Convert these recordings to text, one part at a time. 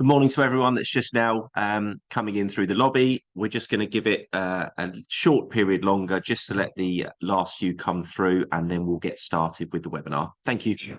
Good morning to everyone that's just now coming in through the lobby. We're just going to give it a short period longer just to let the last few come through, and then we'll get started with the webinar. Thank you.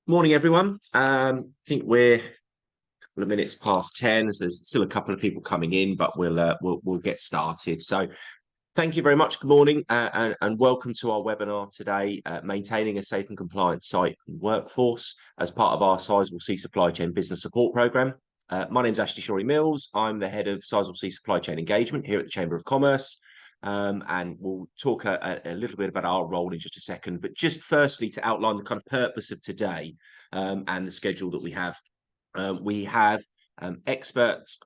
Morning, everyone. I think we're a couple of minutes past 10, so there's still a couple of people coming in, but we'll get started. So thank you very much. Good morning and welcome to our webinar today, Maintaining a Safe and Compliant Site and Workforce as part of our Sizewell C Supply Chain Business Support Programme. My name's Ashley Shorey-Mills. I'm the head of Sizewell C Supply Chain Engagement here at the Chamber of Commerce. And we'll talk a little bit about our role in just a second, but just firstly to outline the kind of purpose of today and the schedule that we have. We have experts.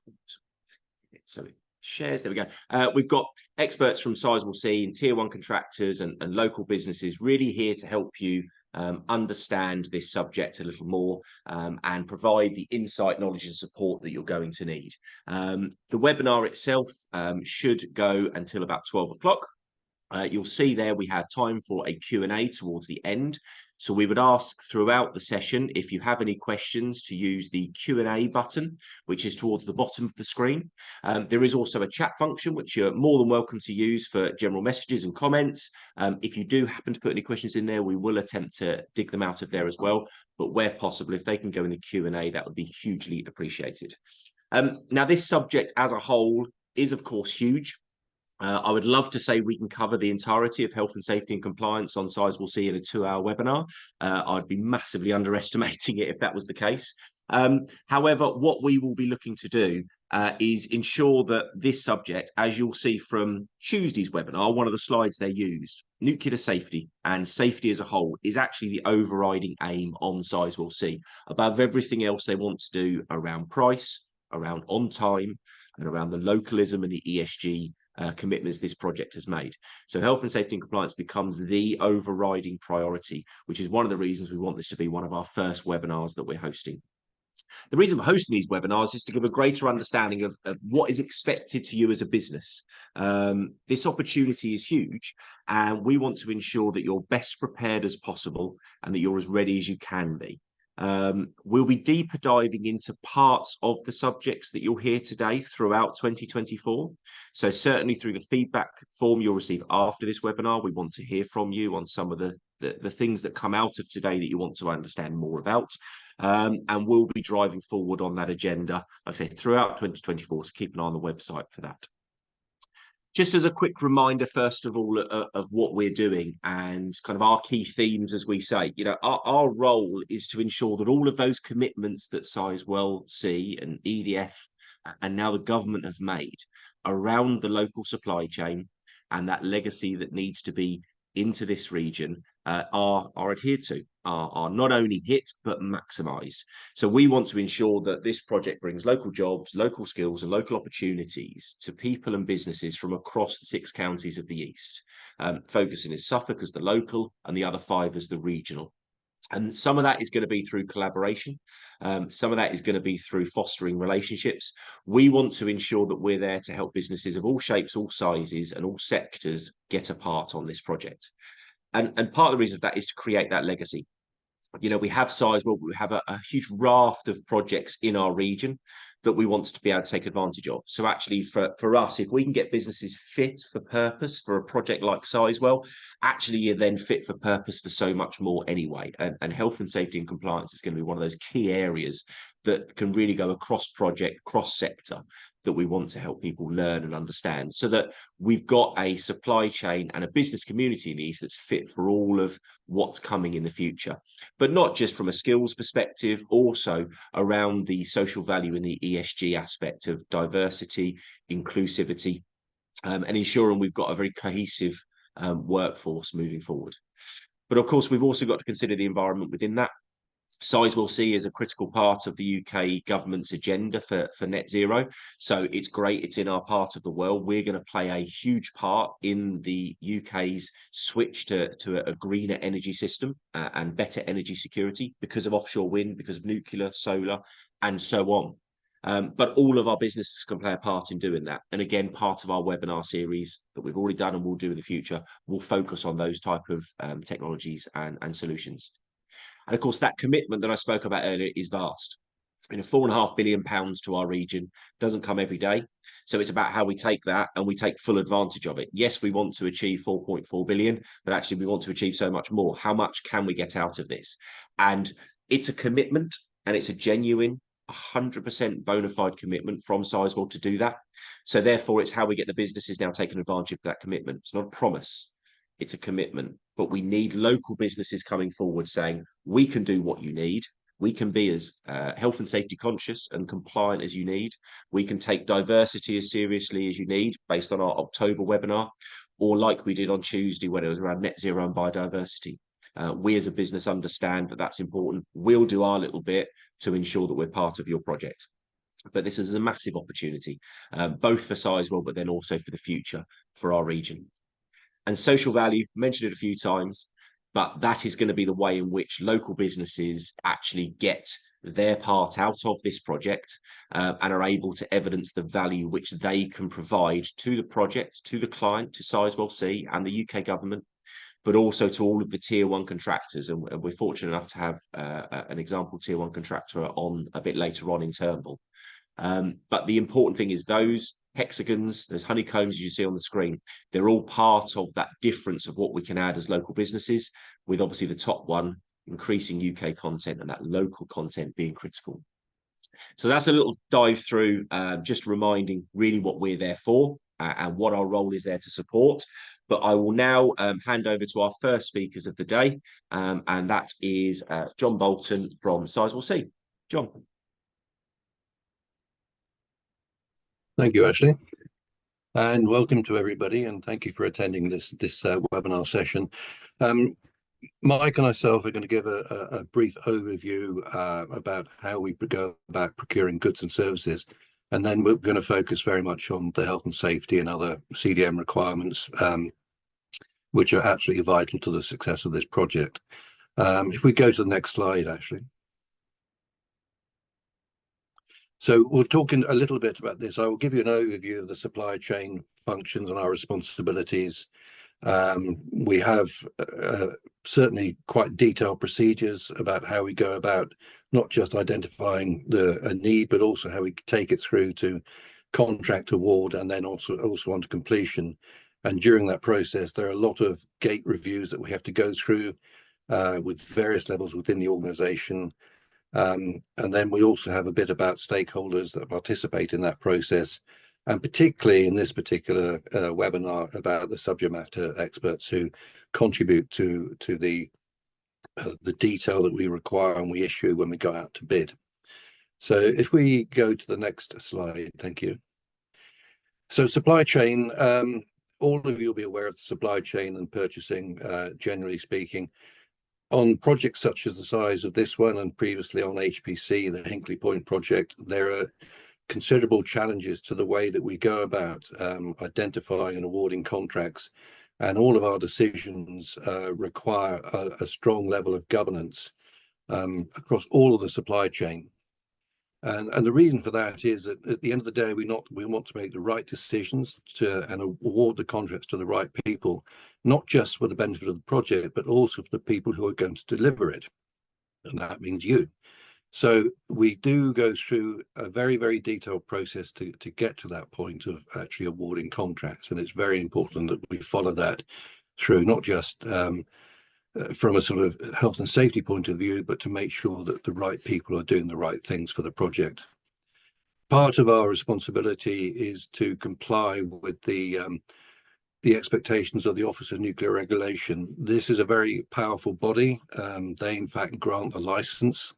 So shares, there we go. We've got experts from Sizewell C and tier one contractors and local businesses really here to help you understand this subject a little more and provide the insight, knowledge and support that you're going to need. The webinar itself should go until about 12 o'clock. You'll see there we have time for a Q&A towards the end. So we would ask throughout the session, if you have any questions, to use the Q&A button, which is towards the bottom of the screen. There is also a chat function, which you're more than welcome to use for general messages and comments. If you do happen to put any questions in there, we will attempt to dig them out of there as well. But where possible, if they can go in the Q&A, that would be hugely appreciated. Now, this subject as a whole is, of course, huge. I would love to say we can cover the entirety of health and safety and compliance on Sizewell C in a 2-hour webinar. I'd be massively underestimating it if that was the case. However, what we will be looking to do is ensure that this subject, as you'll see from Tuesday's webinar, one of the slides they used, nuclear safety and safety as a whole is actually the overriding aim on Sizewell C. Above everything else they want to do around price, around on time, and around the localism and the ESG commitments this project has made. So health and safety and compliance becomes the overriding priority, which is one of the reasons we want this to be one of our first webinars that we're hosting. The reason for hosting these webinars is to give a greater understanding of what is expected to you as a business. This opportunity is huge, and we want to ensure that you're best prepared as possible and that you're as ready as you can be. We'll be deeper diving into parts of the subjects that you'll hear today throughout 2024. So certainly through the feedback form you'll receive after this webinar, we want to hear from you on some of the things that come out of today that you want to understand more about. And we'll be driving forward on that agenda, like I say, throughout 2024. So keep an eye on the website for that. Just as a quick reminder, first of all, of what we're doing and kind of our key themes, as we say, our role is to ensure that all of those commitments that Sizewell C and EDF and now the government have made around the local supply chain and that legacy that needs to be into this region are adhered to, are not only hit, but maximised. So we want to ensure that this project brings local jobs, local skills and local opportunities to people and businesses from across the 6 counties of the East, focusing in Suffolk as the local and the other 5 as the regional. And some of that is going to be through collaboration. Some of that is going to be through fostering relationships. We want to ensure that we're there to help businesses of all shapes, all sizes, and all sectors get a part on this project. And part of the reason for that is to create that legacy. You know, we have Sizewell, we have a huge raft of projects in our region that we want to be able to take advantage of. So actually for us, if we can get businesses fit for purpose for a project like Sizewell, actually you're then fit for purpose for so much more anyway. And health and safety and compliance is going to be one of those key areas that can really go across project, cross sector, that we want to help people learn and understand, so that we've got a supply chain and a business community in East that's fit for all of what's coming in the future. But not just from a skills perspective, also around the social value and the ESG aspect of diversity, inclusivity, and ensuring we've got a very cohesive workforce moving forward. But of course, we've also got to consider the environment within that. Sizewell C is a critical part of the UK government's agenda for net zero. So it's great, it's in our part of the world. We're going to play a huge part in the UK's switch to a greener energy system and better energy security because of offshore wind, because of nuclear, solar, and so on. But all of our businesses can play a part in doing that. And again, part of our webinar series that we've already done and will do in the future will focus on those type of technologies and solutions. And of course, that commitment that I spoke about earlier is vast. You know, £4.5 billion to our region doesn't come every day. So it's about how we take that and we take full advantage of it. Yes, we want to achieve 4.4 billion, but actually we want to achieve so much more. How much can we get out of this? And it's a commitment, and it's a genuine 100% bona fide commitment from Sizewell to do that. So therefore, it's how we get the businesses now taking advantage of that commitment. It's not a promise. It's a commitment, but we need local businesses coming forward saying, we can do what you need. We can be as health and safety conscious and compliant as you need. We can take diversity as seriously as you need based on our October webinar, or like we did on Tuesday when it was around net zero and biodiversity. We as a business understand that that's important. We'll do our little bit to ensure that we're part of your project. But this is a massive opportunity, both for Sizewell, but then also for the future for our region. And social value, mentioned it a few times, but that is going to be the way in which local businesses actually get their part out of this project and are able to evidence the value which they can provide to the project, to the client, to Sizewell C and the UK government, but also to all of the tier one contractors. And we're fortunate enough to have an example tier one contractor on a bit later on in Turnbull. But the important thing is those hexagons, those honeycombs as you see on the screen, they're all part of that difference of what we can add as local businesses, with obviously the top one, increasing UK content and that local content being critical. So that's a little dive through, just reminding really what we're there for and what our role is there to support. But I will now hand over to our first speakers of the day, and that is Jon Bolton from Sizewell C. Jon. Thank you, Ashley, and welcome to everybody, and thank you for attending this webinar session. Mike and myself are going to give a brief overview about how we go about procuring goods and services, and then we're going to focus very much on the health and safety and other CDM requirements, which are absolutely vital to the success of this project. If we go to the next slide, Ashley. So we're talking a little bit about this. I will give you an overview of the supply chain functions and our responsibilities. We have certainly quite detailed procedures about how we go about not just identifying a need, but also how we take it through to contract award and then also on to completion. And during that process, there are a lot of gate reviews that we have to go through with various levels within the organization. And then we also have a bit about stakeholders that participate in that process, and particularly in this particular webinar about the subject matter experts who contribute to the detail that we require and we issue when we go out to bid. So if we go to the next slide, thank you. So supply chain, all of you will be aware of the supply chain and purchasing, generally speaking. On projects such as the size of this one and previously on HPC, the Hinkley Point project, there are considerable challenges to the way that we go about identifying and awarding contracts, and all of our decisions require a strong level of governance across all of the supply chain. And the reason for that is that at the end of the day, we want to make the right decisions and award the contracts to the right people, not just for the benefit of the project, but also for the people who are going to deliver it. And that means you. So we do go through a very, very detailed process to get to that point of actually awarding contracts. And it's very important that we follow that through, not just from a sort of health and safety point of view, but to make sure that the right people are doing the right things for the project. Part of our responsibility is to comply with the expectations of the Office of Nuclear Regulation. This is a very powerful body. They in fact grant a license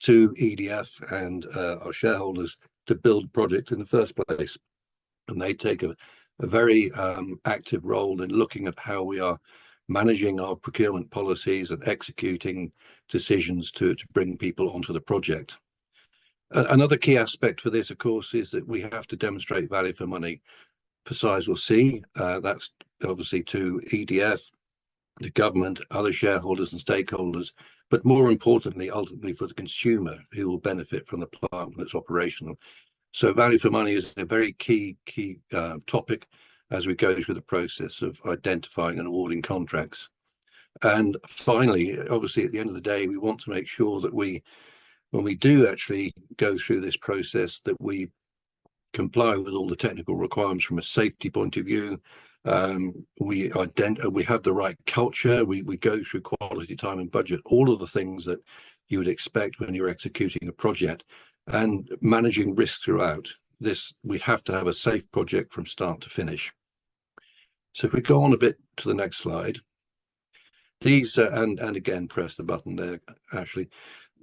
to EDF and our shareholders to build the project in the first place. And they take a very active role in looking at how we are managing our procurement policies and executing decisions to bring people onto the project. Another key aspect for this, of course, is that we have to demonstrate value for money. For Sizewell C, that's obviously to EDF, the government, other shareholders and stakeholders, but more importantly, ultimately for the consumer who will benefit from the plant when it's operational. So value for money is a very key topic as we go through the process of identifying and awarding contracts. And finally, obviously, at the end of the day, we want to make sure that when we do actually go through this process, that we comply with all the technical requirements from a safety point of view. We have the right culture. We go through quality, time and budget, all of the things that you would expect when you're executing a project, and managing risk throughout. We have to have a safe project from start to finish. So if we go on a bit to the next slide, these and again press the button there, Ashley.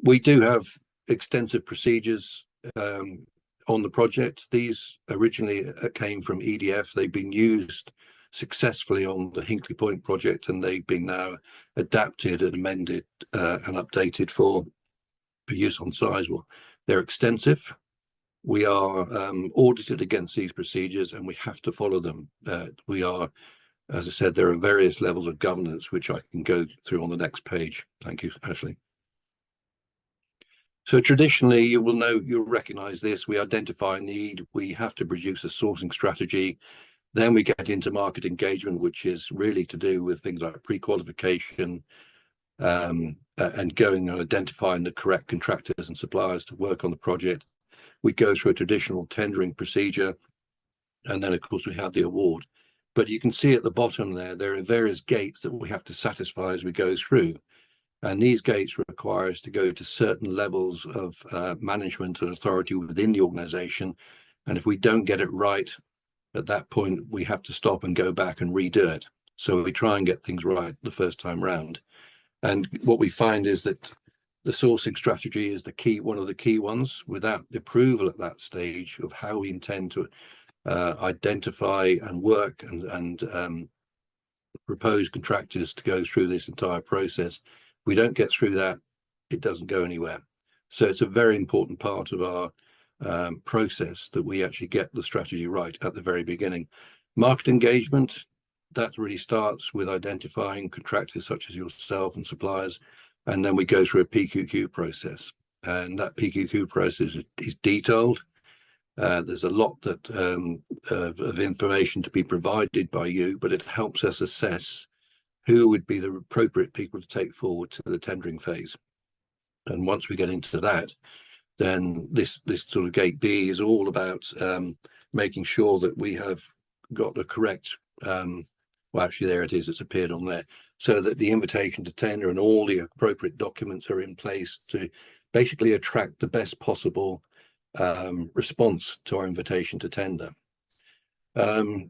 We do have extensive procedures on the project. These originally came from EDF. They've been used successfully on the Hinkley Point project, and they've been now adapted and amended and updated for use on Sizewell. They're extensive. We are audited against these procedures, and we have to follow them. As I said, there are various levels of governance, which I can go through on the next page. Thank you, Ashley. So traditionally, you'll recognize this. We identify a need. We have to produce a sourcing strategy. Then we get into market engagement, which is really to do with things like pre-qualification, and going and identifying the correct contractors and suppliers to work on the project. We go through a traditional tendering procedure, and then of course we have the award. But you can see at the bottom there are various gates that we have to satisfy as we go through. And these gates require us to go to certain levels of management and authority within the organization. And if we don't get it right at that point, we have to stop and go back and redo it. So we try and get things right the first time round. And what we find is that the sourcing strategy is one of the key ones. Without the approval at that stage of how we intend to identify and work and propose contractors to go through this entire process, we don't get through that, it doesn't go anywhere. So it's a very important part of our process that we actually get the strategy right at the very beginning. Market engagement, that really starts with identifying contractors such as yourself and suppliers, and then we go through a PQQ process. And that PQQ process is detailed. There's a lot of information to be provided by you, but it helps us assess who would be the appropriate people to take forward to the tendering phase. And once we get into that, then this sort of gate B is all about making sure that we have got the correct, well, actually there it is, it's appeared on there, so that the invitation to tender and all the appropriate documents are in place to basically attract the best possible response to our invitation to tender.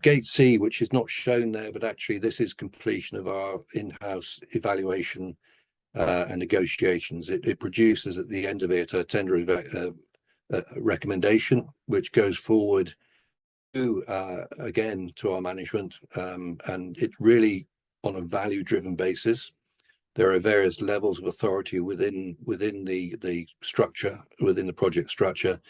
Gate C, which is not shown there, but actually this is completion of our in-house evaluation and negotiations. It produces at the end of it a tender recommendation, which goes forward to again to our management, and it's really on a value-driven basis. There are various levels of authority within the structure, within the project structure,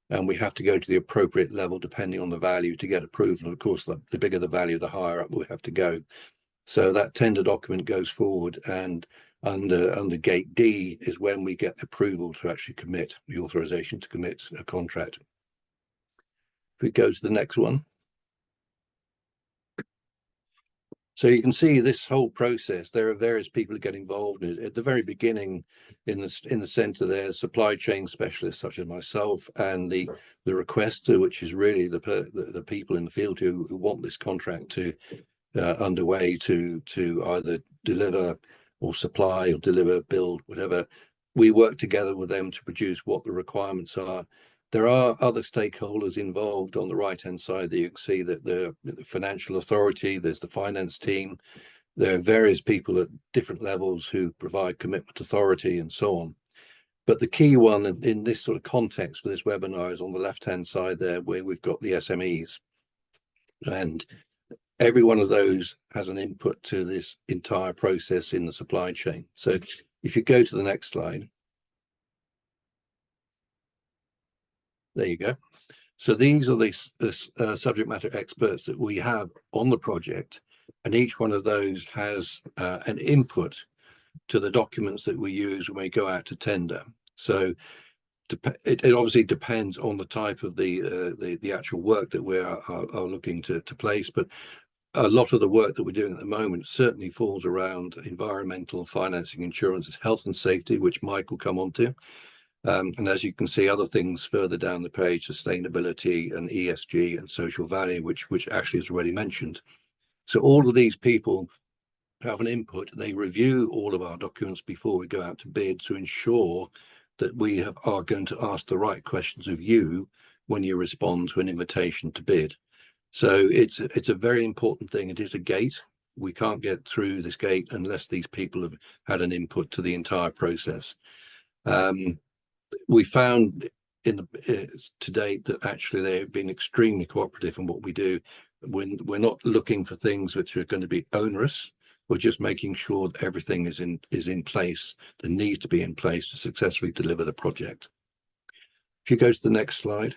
and we have to go to the appropriate level depending on the value to get approval. And of course, the bigger the value, the higher up we have to go. So that tender document goes forward, and Under gate D is when we get approval to actually commit, the authorization to commit a contract. If we go to the next one. So you can see this whole process, there are various people who get involved in it. At the very beginning, in the center there, supply chain specialists such as myself, and the requester, which is really the people in the field who want this contract to underway to either deliver or supply or deliver, build, whatever. We work together with them to produce what the requirements are. There are other stakeholders involved on the right-hand side that you can see, that the financial authority, there's the finance team, there are various people at different levels who provide commitment authority and so on. But the key one in this sort of context for this webinar is on the left-hand side there, where we've got the SMEs. And every one of those has an input to this entire process in the supply chain. So if you go to the next slide. There you go. So these are the subject matter experts that we have on the project, and each one of those has an input to the documents that we use when we go out to tender. So it obviously depends on the type of the actual work that we are looking to place, but a lot of the work that we're doing at the moment certainly falls around environmental, financing, insurance, health and safety, which Mike will come on to. And as you can see, other things further down the page, sustainability and ESG and social value, which actually is already mentioned. So all of these people have an input. They review all of our documents before we go out to bid to ensure that we are going to ask the right questions of you when you respond to an invitation to bid. So it's a very important thing. It is a gate. We can't get through this gate unless these people have had an input to the entire process. We found to date that actually they've been extremely cooperative in what we do. We're not looking for things which are going to be onerous. We're just making sure that everything is in place, that needs to be in place to successfully deliver the project. If you go to the next slide.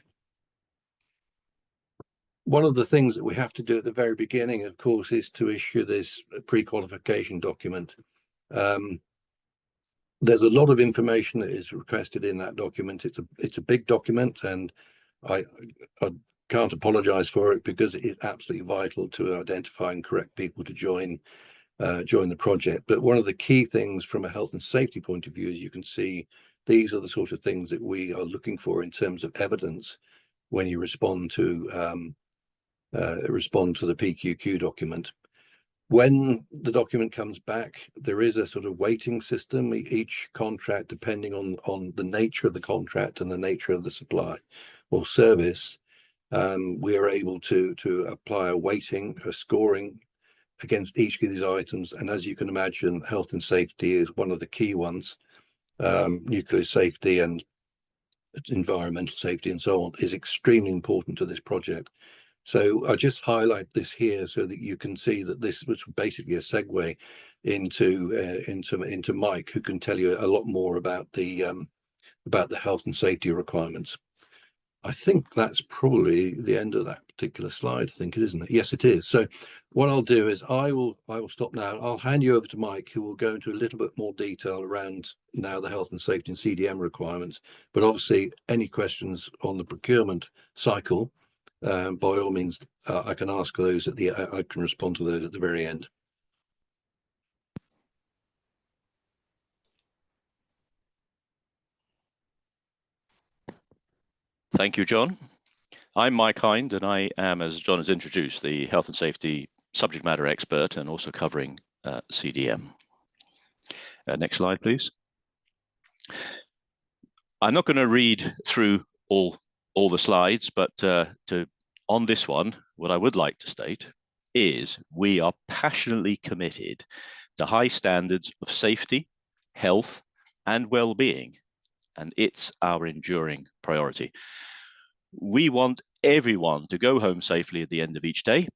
One of the things that we have to do at the very beginning, of course, is to issue this pre-qualification document. There's a lot of information that is requested in that document. It's a big document, and I can't apologize for it, because it's absolutely vital to identify and correct people to join the project. But one of the key things from a health and safety point of view is, you can see these are the sort of things that we are looking for in terms of evidence when you respond to the PQQ document. When the document comes back, there is a sort of weighting system. Each contract, depending on the nature of the contract and the nature of the supply or service, we are able to apply a weighting, a scoring against each of these items. And as you can imagine, health and safety is one of the key ones. Nuclear safety and environmental safety and so on is extremely important to this project. So I just highlight this here so that you can see that this was basically a segue into Mike, who can tell you a lot more about the health and safety requirements. I think that's probably the end of that particular slide. I think it isn't it? Yes, it is. So what I'll do is I will stop now. I'll hand you over to Mike, who will go into a little bit more detail around now the health and safety and CDM requirements. But obviously, any questions on the procurement cycle, by all means, I can ask those I can respond to those at the very end. Thank you, John. I'm Mike Hind, and I am, as John has introduced, the health and safety subject matter expert, and also covering CDM. Next slide, please. I'm not going to read through all the slides, but on this one, what I would like to state is we are passionately committed to high standards of safety, health, and well-being, and it's our enduring priority. We want everyone to go home safely at the end of each day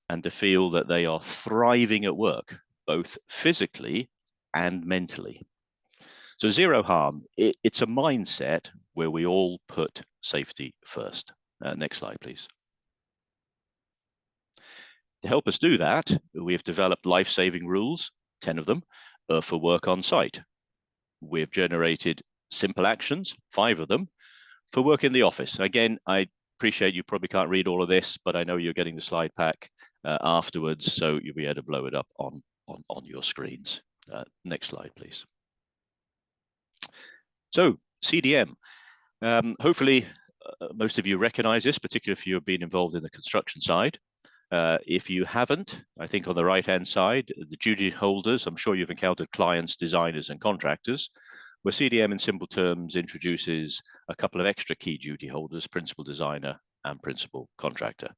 and to feel that they are thriving at work, both physically and mentally. So zero harm, it's a mindset where we all put safety first. Next slide, please. To help us do that, we have developed life-saving rules, 10 of them, for work on site. We've generated simple actions, 5 of them, for work in the office. Again, I appreciate you probably can't read all of this, but I know you're getting the slide pack afterwards, so you'll be able to blow it up on your screens. Next slide, please. So CDM, hopefully most of you recognize this, particularly if you've been involved in the construction side. If you haven't, I think on the right-hand side, the duty holders, I'm sure you've encountered clients, designers, and contractors, where CDM in simple terms introduces a couple of extra key duty holders, principal designer and principal contractor.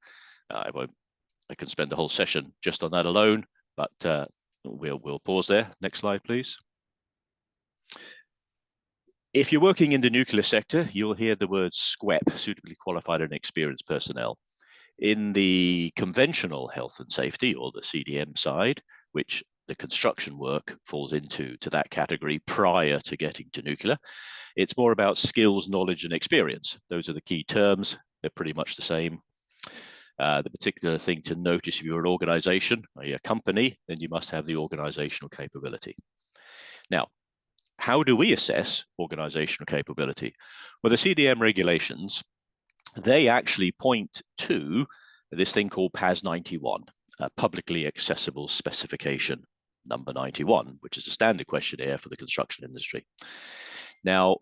I can spend the whole session just on that alone, but we'll pause there. Next slide, please. If you're working in the nuclear sector, you'll hear the word SQEP, suitably qualified and experienced personnel. In the conventional health and safety, or the CDM side, which the construction work falls into that category prior to getting to nuclear, it's more about skills, knowledge, and experience. Those are the key terms. They're pretty much the same. The particular thing to notice if you're an organization or a company, then you must have the organizational capability. Now, how do we assess organizational capability? Well, the CDM regulations, they actually point to this thing called PAS 91, publicly accessible specification number 91, which is a standard questionnaire for the construction industry. Now,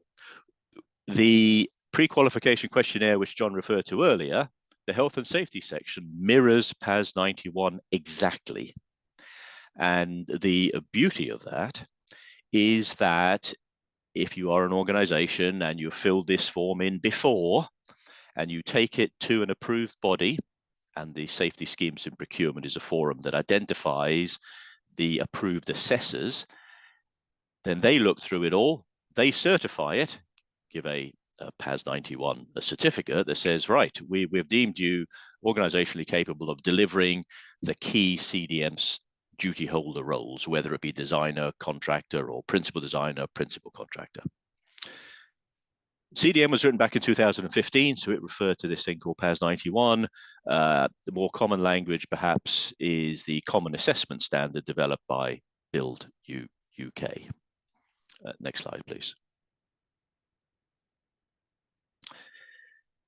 the pre-qualification questionnaire, which John referred to earlier, the health and safety section mirrors PAS 91 exactly. And the beauty of that is that if you are an organization and you filled this form in before, and you take it to an approved body, and the Safety Schemes in Procurement is a forum that identifies the approved assessors, then they look through it all, they certify it, give a PAS 91 a certificate that says, right, we've deemed you organizationally capable of delivering the key CDM duty holder roles, whether it be designer, contractor, or principal designer, principal contractor. CDM was written back in 2015, so it referred to this thing called PAS 91. The more common language, perhaps, is the Common Assessment Standard developed by Build UK. Next slide, please.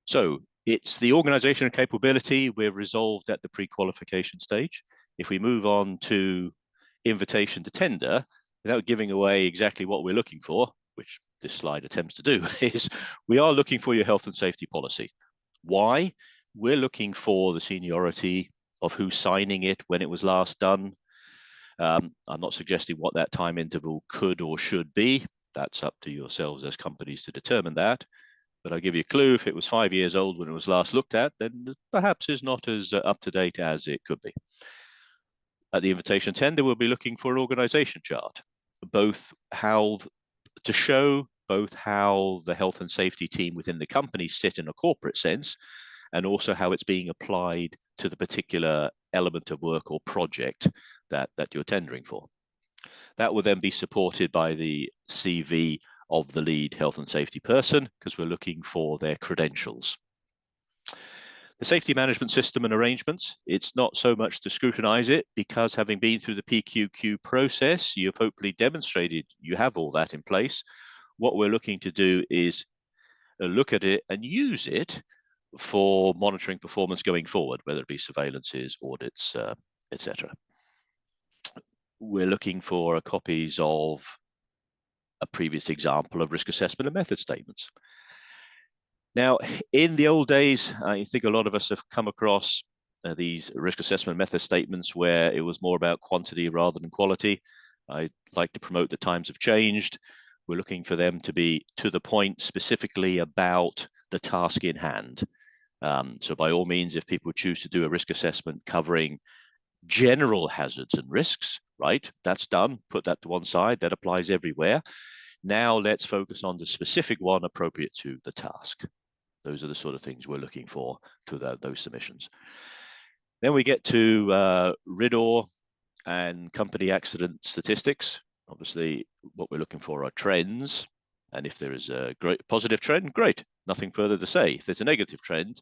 So it's the organizational capability we've resolved at the pre-qualification stage. If we move on to invitation to tender, without giving away exactly what we're looking for, which this slide attempts to do, is we are looking for your health and safety policy. Why? We're looking for the seniority of who's signing it, when it was last done. I'm not suggesting what that time interval could or should be. That's up to yourselves as companies to determine that. But I'll give you a clue. If it was 5 years old when it was last looked at, then perhaps is not as up to date as it could be. At the invitation tender, we'll be looking for an organization chart, both how to show both how the health and safety team within the company sit in a corporate sense, and also how it's being applied to the particular element of work or project that you're tendering for. That will then be supported by the CV of the lead health and safety person, because we're looking for their credentials. The safety management system and arrangements, it's not so much to scrutinize it, because having been through the PQQ process, you've hopefully demonstrated you have all that in place. What we're looking to do is look at it and use it for monitoring performance going forward, whether it be surveillances, audits, etc. We're looking for copies of a previous example of risk assessment and method statements. Now, in the old days, I think a lot of us have come across these risk assessment method statements where it was more about quantity rather than quality. I'd like to promote the times have changed. We're looking for them to be to the point, specifically about the task in hand. So by all means, if people choose to do a risk assessment covering general hazards and risks, right, that's done, put that to one side, that applies everywhere. Now let's focus on the specific one appropriate to the task. Those are the sort of things we're looking for through those submissions. Then we get to RIDDOR and company accident statistics. Obviously, what we're looking for are trends. And if there is a great positive trend, great, nothing further to say. If there's a negative trend,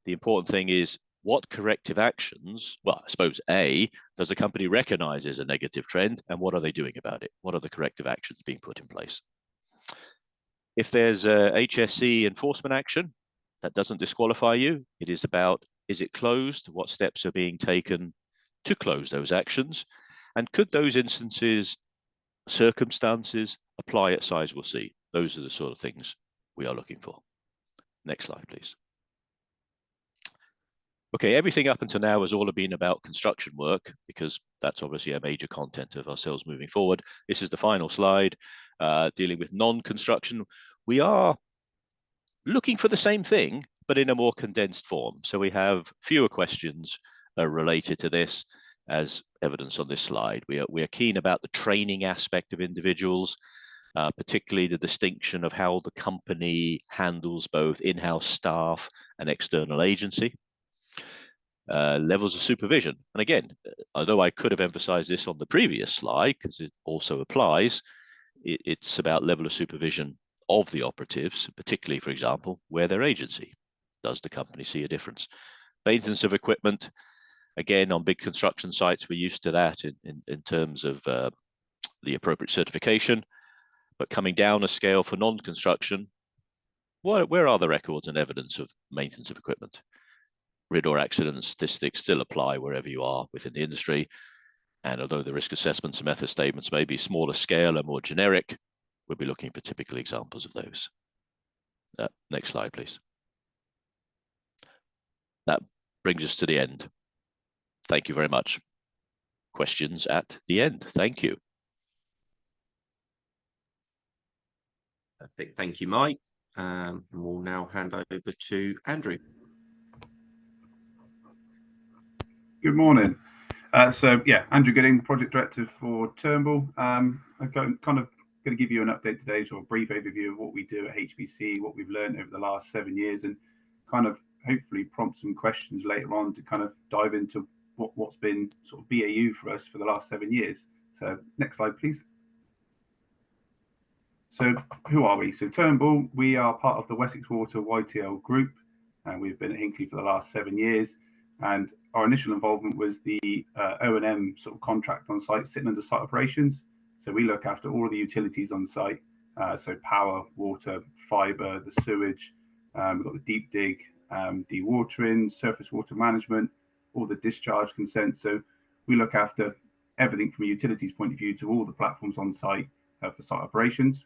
the important thing is what corrective actions, well, I suppose A, does the company recognize as a negative trend, and what are they doing about it? What are the corrective actions being put in place? If there's a HSE enforcement action, that doesn't disqualify you. It is about, is it closed? What steps are being taken to close those actions? And could those instances, circumstances apply at Sizewell C? Those are the sort of things we are looking for. Next slide, please. Okay, everything up until now has all been about construction work, because that's obviously a major content of ourselves moving forward. This is the final slide, dealing with non-construction. We are looking for the same thing, but in a more condensed form. So we have fewer questions related to this, as evidence on this slide. We are keen about the training aspect of individuals, particularly the distinction of how the company handles both in-house staff and external agency. Levels of supervision. And again, although I could have emphasized this on the previous slide, because it also applies, it's about level of supervision of the operatives, particularly, for example, where their agency. Does the company see a difference? Maintenance of equipment. Again, on big construction sites, we're used to that in terms of the appropriate certification. But coming down a scale for non-construction, where are the records and evidence of maintenance of equipment? Rear door accident statistics still apply wherever you are within the industry. And although the risk assessments and method statements may be smaller scale and more generic, we'll be looking for typical examples of those. Next slide, please. That brings us to the end. Thank you very much. Questions at the end. Thank you. Thank you, Mike. We'll now hand over to Andrew. Good morning. Andrew Gooding, Project Director for Turnbull. I'm kind of going to give you an update today, or a brief overview of what we do at HBC, what we've learned over the last 7 years, and kind of hopefully prompt some questions later on to kind of dive into what's been sort of BAU for us for the last 7 years. So next slide, please. So who are we? So Turnbull, we are part of the Wessex Water YTL group, and we've been at Hinckley for the last 7 years. And our initial involvement was the O&M sort of contract on site, sitting under site operations. So we look after all of the utilities on site, so power, water, fibre, the sewage. We've got the deep dig, dewatering, surface water management, all the discharge consent. So we look after everything from a utilities point of view to all the platforms on site for site operations.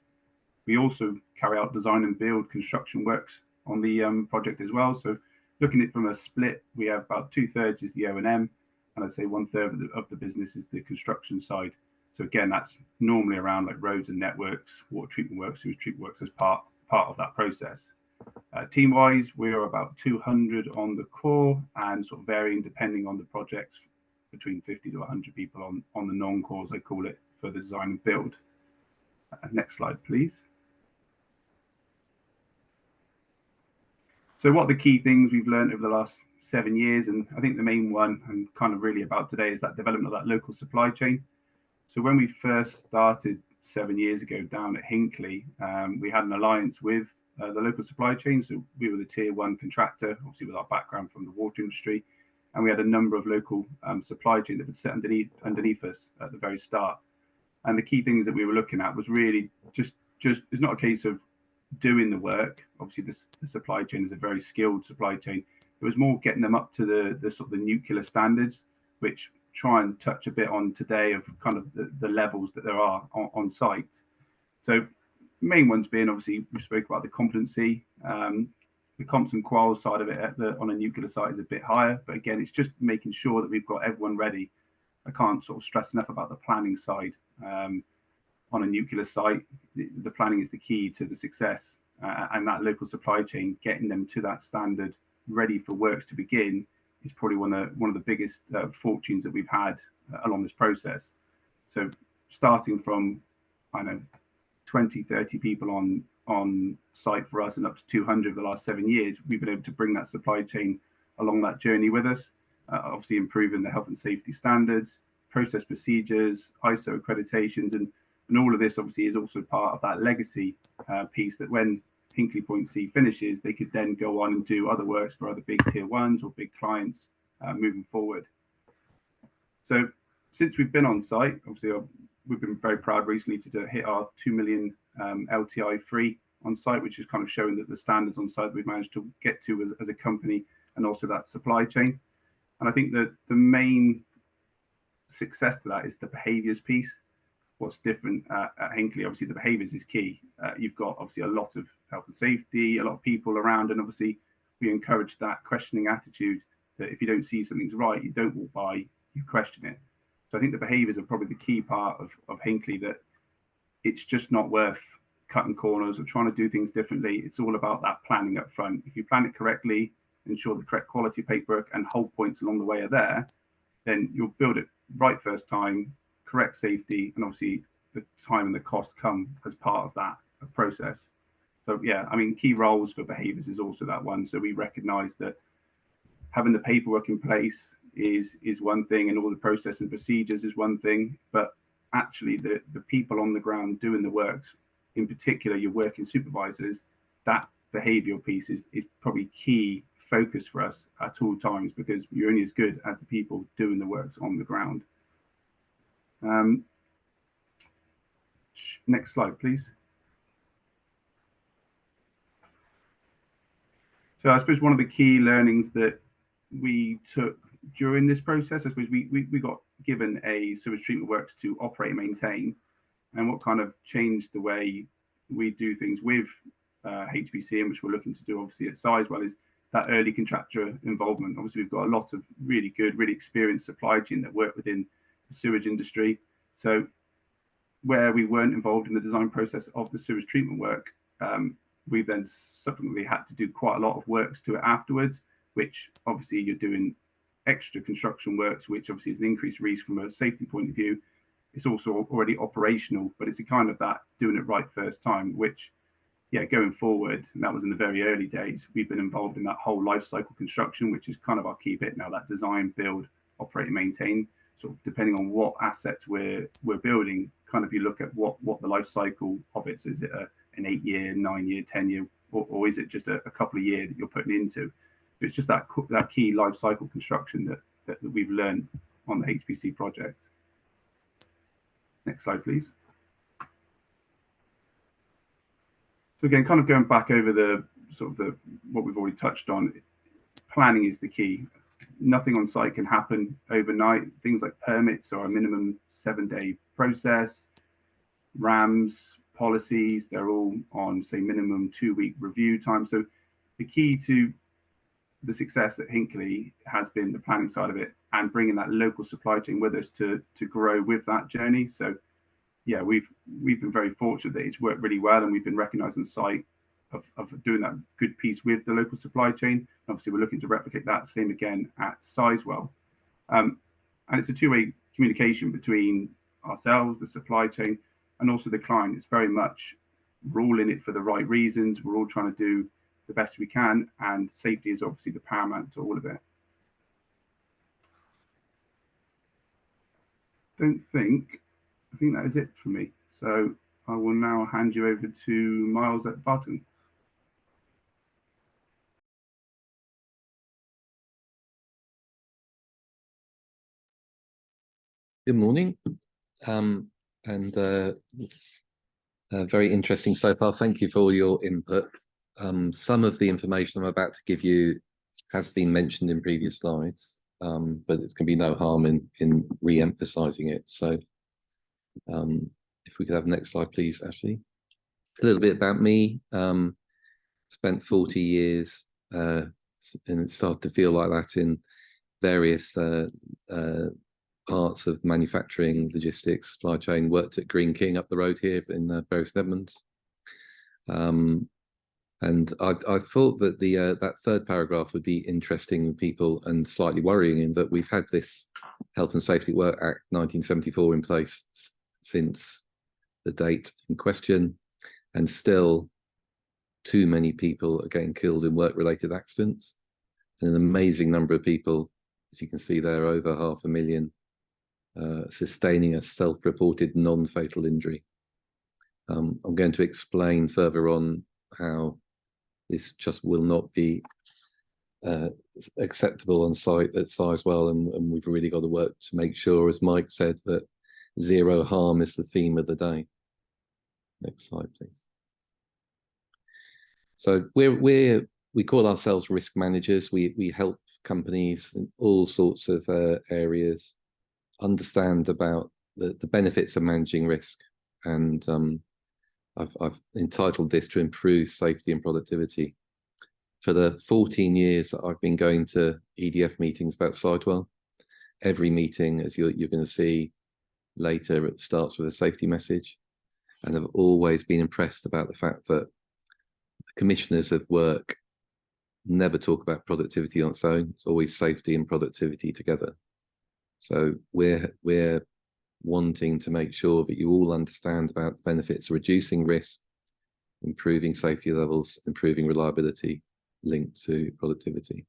We also carry out design and build construction works on the project as well. So looking at it from a split, we have about 2/3 is the O&M, and I'd say 1/3 of the business is the construction side. So again, that's normally around like roads and networks, water treatment works, sewage treatment works as part of that process. Team-wise, we are about 200 on the core, and sort of varying depending on the projects, between 50 to 100 people on the non-core, as I call it, for the design and build. Next slide, please. So what are the key things we've learned over the last 7 years? And I think the main one, and kind of really about today, is that development of that local supply chain. So when we first started 7 years ago down at Hinckley, we had an alliance with the local supply chain. So we were the tier 1 contractor, obviously with our background from the water industry. And we had a number of local supply chain that would sit underneath us at the very start. And the key things that we were looking at was really just it's not a case of doing the work. Obviously, the supply chain is a very skilled supply chain. It was more getting them up to the sort of the nuclear standards, which try and touch a bit on today of kind of the levels that there are on site. So main ones being, obviously, we spoke about the competency. The comps and quals side of it on a nuclear site is a bit higher, but again, it's just making sure that we've got everyone ready. I can't sort of stress enough about the planning side. On a nuclear site, the planning is the key to the success, and that local supply chain, getting them to that standard, ready for works to begin, is probably one of the biggest fortunes that we've had along this process. So starting from, 20, 30 people on site for us, and up to 200 over the last 7 years, we've been able to bring that supply chain along that journey with us, obviously improving the health and safety standards, process procedures, ISO accreditations, and all of this obviously is also part of that legacy piece, that when Hinkley Point C finishes, they could then go on and do other works for other big tier ones or big clients moving forward. So since we've been on site, obviously we've been very proud recently to hit our 2 million LTI free on site, which is kind of showing that the standards on site that we've managed to get to as a company, and also that supply chain. And I think that the main success to that is the behaviours piece. What's different at Hinkley, obviously the behaviours is key. You've got obviously a lot of health and safety, a lot of people around, and obviously we encourage that questioning attitude, that if you don't see something's right, you don't walk by, you question it. So I think the behaviours are probably the key part of Hinkley, that it's just not worth cutting corners or trying to do things differently. It's all about that planning up front. If you plan it correctly, ensure the correct quality paperwork and hold points along the way are there, then you'll build it right first time, correct safety, and obviously the time and the cost come as part of that process. So yeah, I mean, key roles for behaviours is also that one. So we recognise that having the paperwork in place is one thing, and all the process and procedures is one thing, but actually the people on the ground doing the works, in particular your working supervisors, that behavioural piece is probably key focus for us at all times, because you're only as good as the people doing the works on the ground. Next slide, please. So I suppose one of the key learnings that we took during this process, I suppose we got given a sewage treatment works to operate and maintain, and what kind of changed the way we do things with HPC, and which we're looking to do obviously at Sizewell, is that early contractor involvement. Obviously, we've got a lot of really good, really experienced supply chain that work within the sewage industry. So where we weren't involved in the design process of the sewage treatment work, we then subsequently had to do quite a lot of works to it afterwards, which obviously you're doing extra construction works, which obviously is an increased risk from a safety point of view. It's also already operational, but it's a kind of that doing it right first time, which, yeah, going forward, and that was in the very early days, we've been involved in that whole life cycle construction, which is kind of our key bit now, that design, build, operate and maintain. So depending on what assets we're building, kind of you look at what the life cycle of it. So is it an 8-year, 9-year, 10-year, or is it just a couple of years that you're putting into? It's just that key life cycle construction that we've learned on the HPC project. Next slide, please. So again, kind of going back over the what we've already touched on, planning is the key. Nothing on site can happen overnight. Things like permits are a minimum 7-day process. RAMs, policies, they're all on, say, minimum 2-week review time. So the key to the success at Hinkley has been the planning side of it, and bringing that local supply chain with us to grow with that journey. So yeah, we've been very fortunate that it's worked really well, and we've been recognised on site of doing that good piece with the local supply chain. Obviously, we're looking to replicate that same again at Sizewell. And it's a two-way communication between ourselves, the supply chain, and also the client. It's very much, we're all in it for the right reasons. We're all trying to do the best we can, and safety is obviously the paramount to all of it. I think that is it for me. So I will now hand you over to Miles at Vartan. Good morning, very interesting so far. Thank you for all your input. Some of the information I'm about to give you has been mentioned in previous slides, but it's going to be no harm in re-emphasizing it. So if we could have next slide, please, Ashley. A little bit about me. Spent 40 years, and it started to feel like that in various parts of manufacturing, logistics, supply chain. Worked at Green King up the road here in Bury St Edmunds. And I thought that that third paragraph would be interesting to people and slightly worrying, in that we've had this Health and Safety at Work Act 1974 in place since the date in question, and still too many people are getting killed in work-related accidents. And an amazing number of people, as you can see there, over 500,000, sustaining a self-reported non-fatal injury. I'm going to explain further on how This just will not be acceptable on site at Sizewell, and we've really got to work to make sure, as Mike said, that zero harm is the theme of the day. Next slide, please. So we call ourselves risk managers. We help companies in all sorts of areas understand about the benefits of managing risk, and I've entitled this to improve safety and productivity. For the 14 years that I've been going to EDF meetings about Sizewell, every meeting, as you're going to see later, it starts with a safety message, and I've always been impressed about the fact that the commissioners of work never talk about productivity on its own. It's always safety and productivity together. So we're wanting to make sure that you all understand about the benefits of reducing risk, improving safety levels, improving reliability linked to productivity.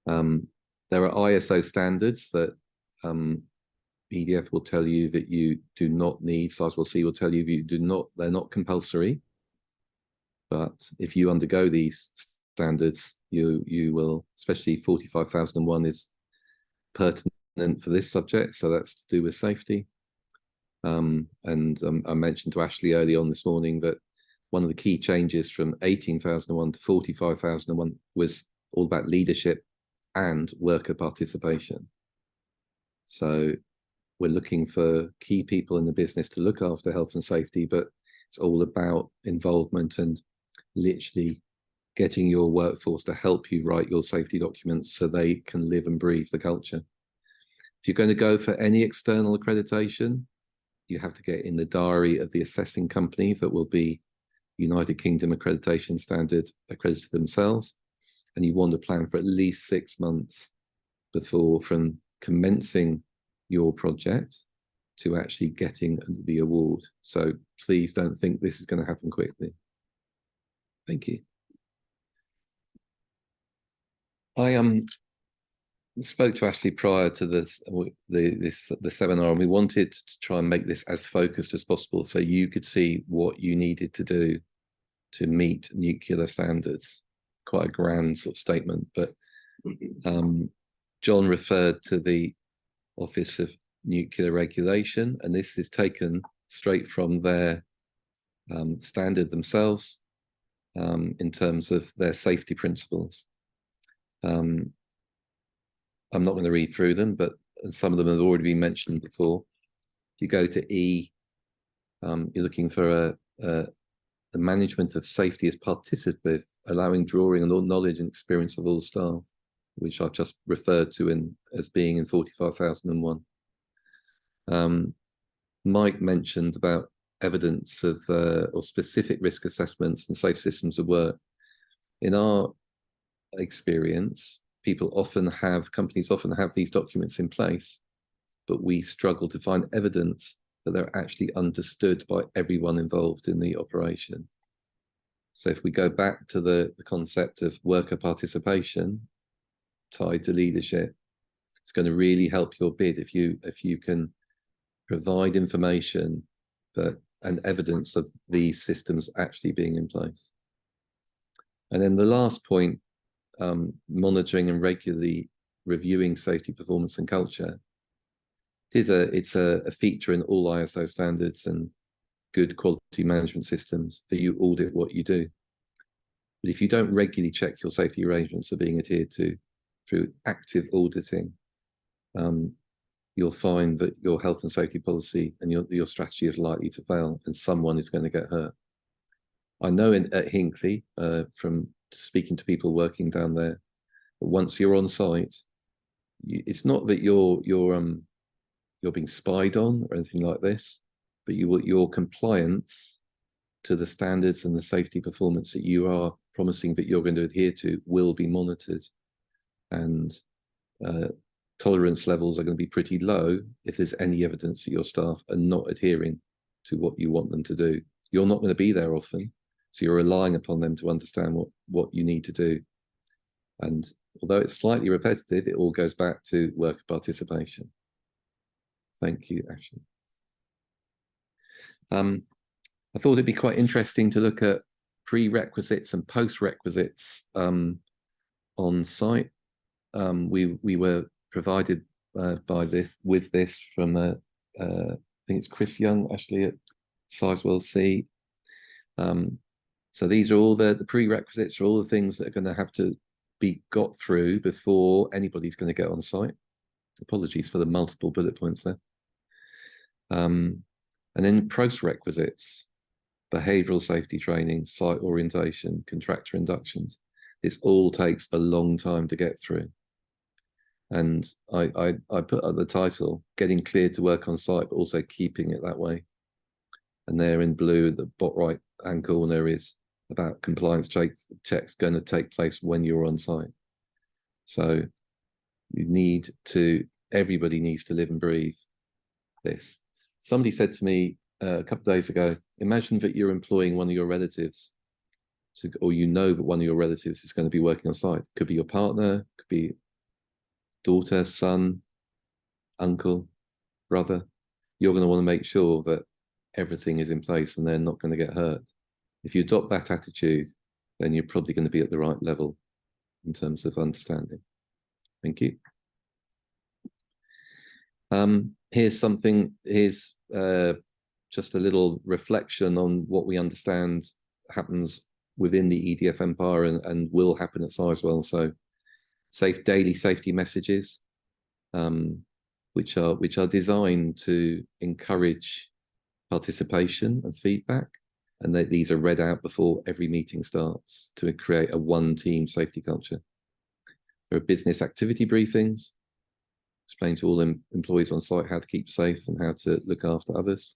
There are ISO standards that EDF will tell you that you do not need. Sizewell C will tell you that you do not, they're not compulsory. But if you undergo these standards, you will, especially 45001 is pertinent for this subject, so that's to do with safety. I mentioned to Ashley early on this morning that one of the key changes from 18001 to 45001 was all about leadership and worker participation. So we're looking for key people in the business to look after health and safety, but it's all about involvement and literally getting your workforce to help you write your safety documents so they can live and breathe the culture. If you're going to go for any external accreditation, you have to get in the diary of the assessing company that will be United Kingdom Accreditation Standard accredited themselves, and you want to plan for at least 6 months before, from commencing your project to actually getting the award. So please don't think this is going to happen quickly. Thank you. I spoke to Ashley prior to this the seminar, and we wanted to try and make this as focused as possible so you could see what you needed to do to meet nuclear standards. Quite a grand sort of statement, but Jon referred to the Office of Nuclear Regulation, and this is taken straight from their standard themselves in terms of their safety principles. I'm not going to read through them, but some of them have already been mentioned before. If you go to E, you're looking for the management of safety as participative, allowing drawing on all knowledge and experience of all staff, which I've just referred to as being in 45001. Mike mentioned about evidence of or specific risk assessments and safe systems of work. In our experience, companies often have these documents in place, but we struggle to find evidence that they're actually understood by everyone involved in the operation. So if we go back to the concept of worker participation tied to leadership, it's going to really help your bid if you can provide information and evidence of these systems actually being in place. And then the last point, monitoring and regularly reviewing safety, performance and culture. It's a feature in all ISO standards and good quality management systems that you audit what you do. But if you don't regularly check your safety arrangements are being adhered to through active auditing, you'll find that your health and safety policy and your strategy is likely to fail, and someone is going to get hurt. I know at Hinckley, from speaking to people working down there, once you're on site, it's not that you're being spied on or anything like this, but your compliance to the standards and the safety performance that you are promising that you're going to adhere to will be monitored, and tolerance levels are going to be pretty low if there's any evidence that your staff are not adhering to what you want them to do. You're not going to be there often, so you're relying upon them to understand what you need to do. And although it's slightly repetitive, it all goes back to worker participation. Thank you, Ashley. I thought it'd be quite interesting to look at prerequisites and post-requisites on site. We were provided with this from I think it's Chris Young actually at Sizewell C. So these are all the prerequisites, are all the things that are going to have to be got through before anybody's going to get on site. Apologies for the multiple bullet points there. And then post-requisites, behavioural safety training, site orientation, contractor inductions. This all takes a long time to get through. And I put at the title, getting cleared to work on site, but also keeping it that way. And there in blue, the bottom right hand corner is about compliance checks going to take place when you're on site. So everybody needs to live and breathe this. Somebody said to me a couple of days ago, imagine that you're employing one of your relatives, or you know that one of your relatives is going to be working on site. Could be your partner, could be daughter, son, uncle, brother. You're going to want to make sure that everything is in place and they're not going to get hurt. If you adopt that attitude, then you're probably going to be at the right level in terms of understanding. Thank you. Here's just a little reflection on what we understand happens within the EDF empire and will happen at Sizewell. So daily safety messages, which are designed to encourage participation and feedback. And these are read out before every meeting starts to create a one-team safety culture. There are business activity briefings, explain to all employees on site how to keep safe and how to look after others.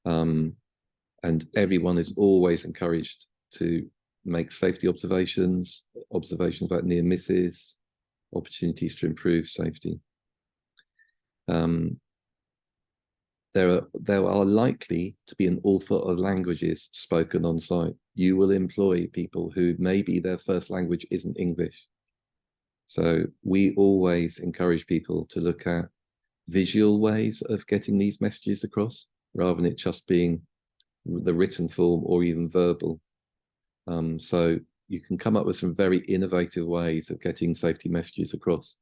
And everyone is always encouraged to make safety observations about near misses, opportunities to improve safety. There are likely to be an awful lot of languages spoken on site. You will employ people who maybe their first language isn't English. So we always encourage people to look at visual ways of getting these messages across, rather than it just being the written form or even verbal. So you can come up with some very innovative ways of getting safety messages across,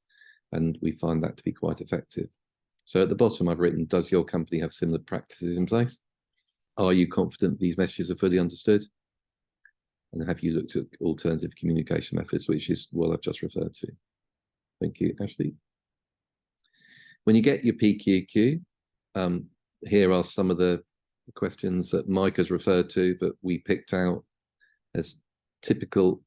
and we find that to be quite effective. So at the bottom, I've written, does your company have similar practices in place? Are you confident these messages are fully understood? And have you looked at alternative communication methods, which is what I've just referred to? Thank you, Ashley. When you get your PQQ, here are some of the questions that Mike has referred to, but we picked out as typical,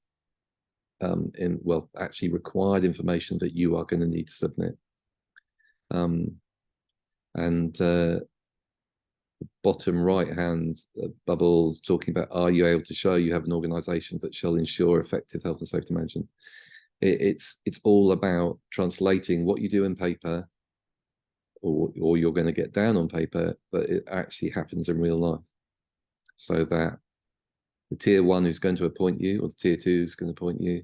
actually required information that you are going to need to submit. The bottom right hand bubbles talking about, are you able to show you have an organisation that shall ensure effective health and safety management? It's all about translating what you do in paper, or you're going to get down on paper, but it actually happens in real life. So that the tier one who's going to appoint you, or the tier two who's going to appoint you,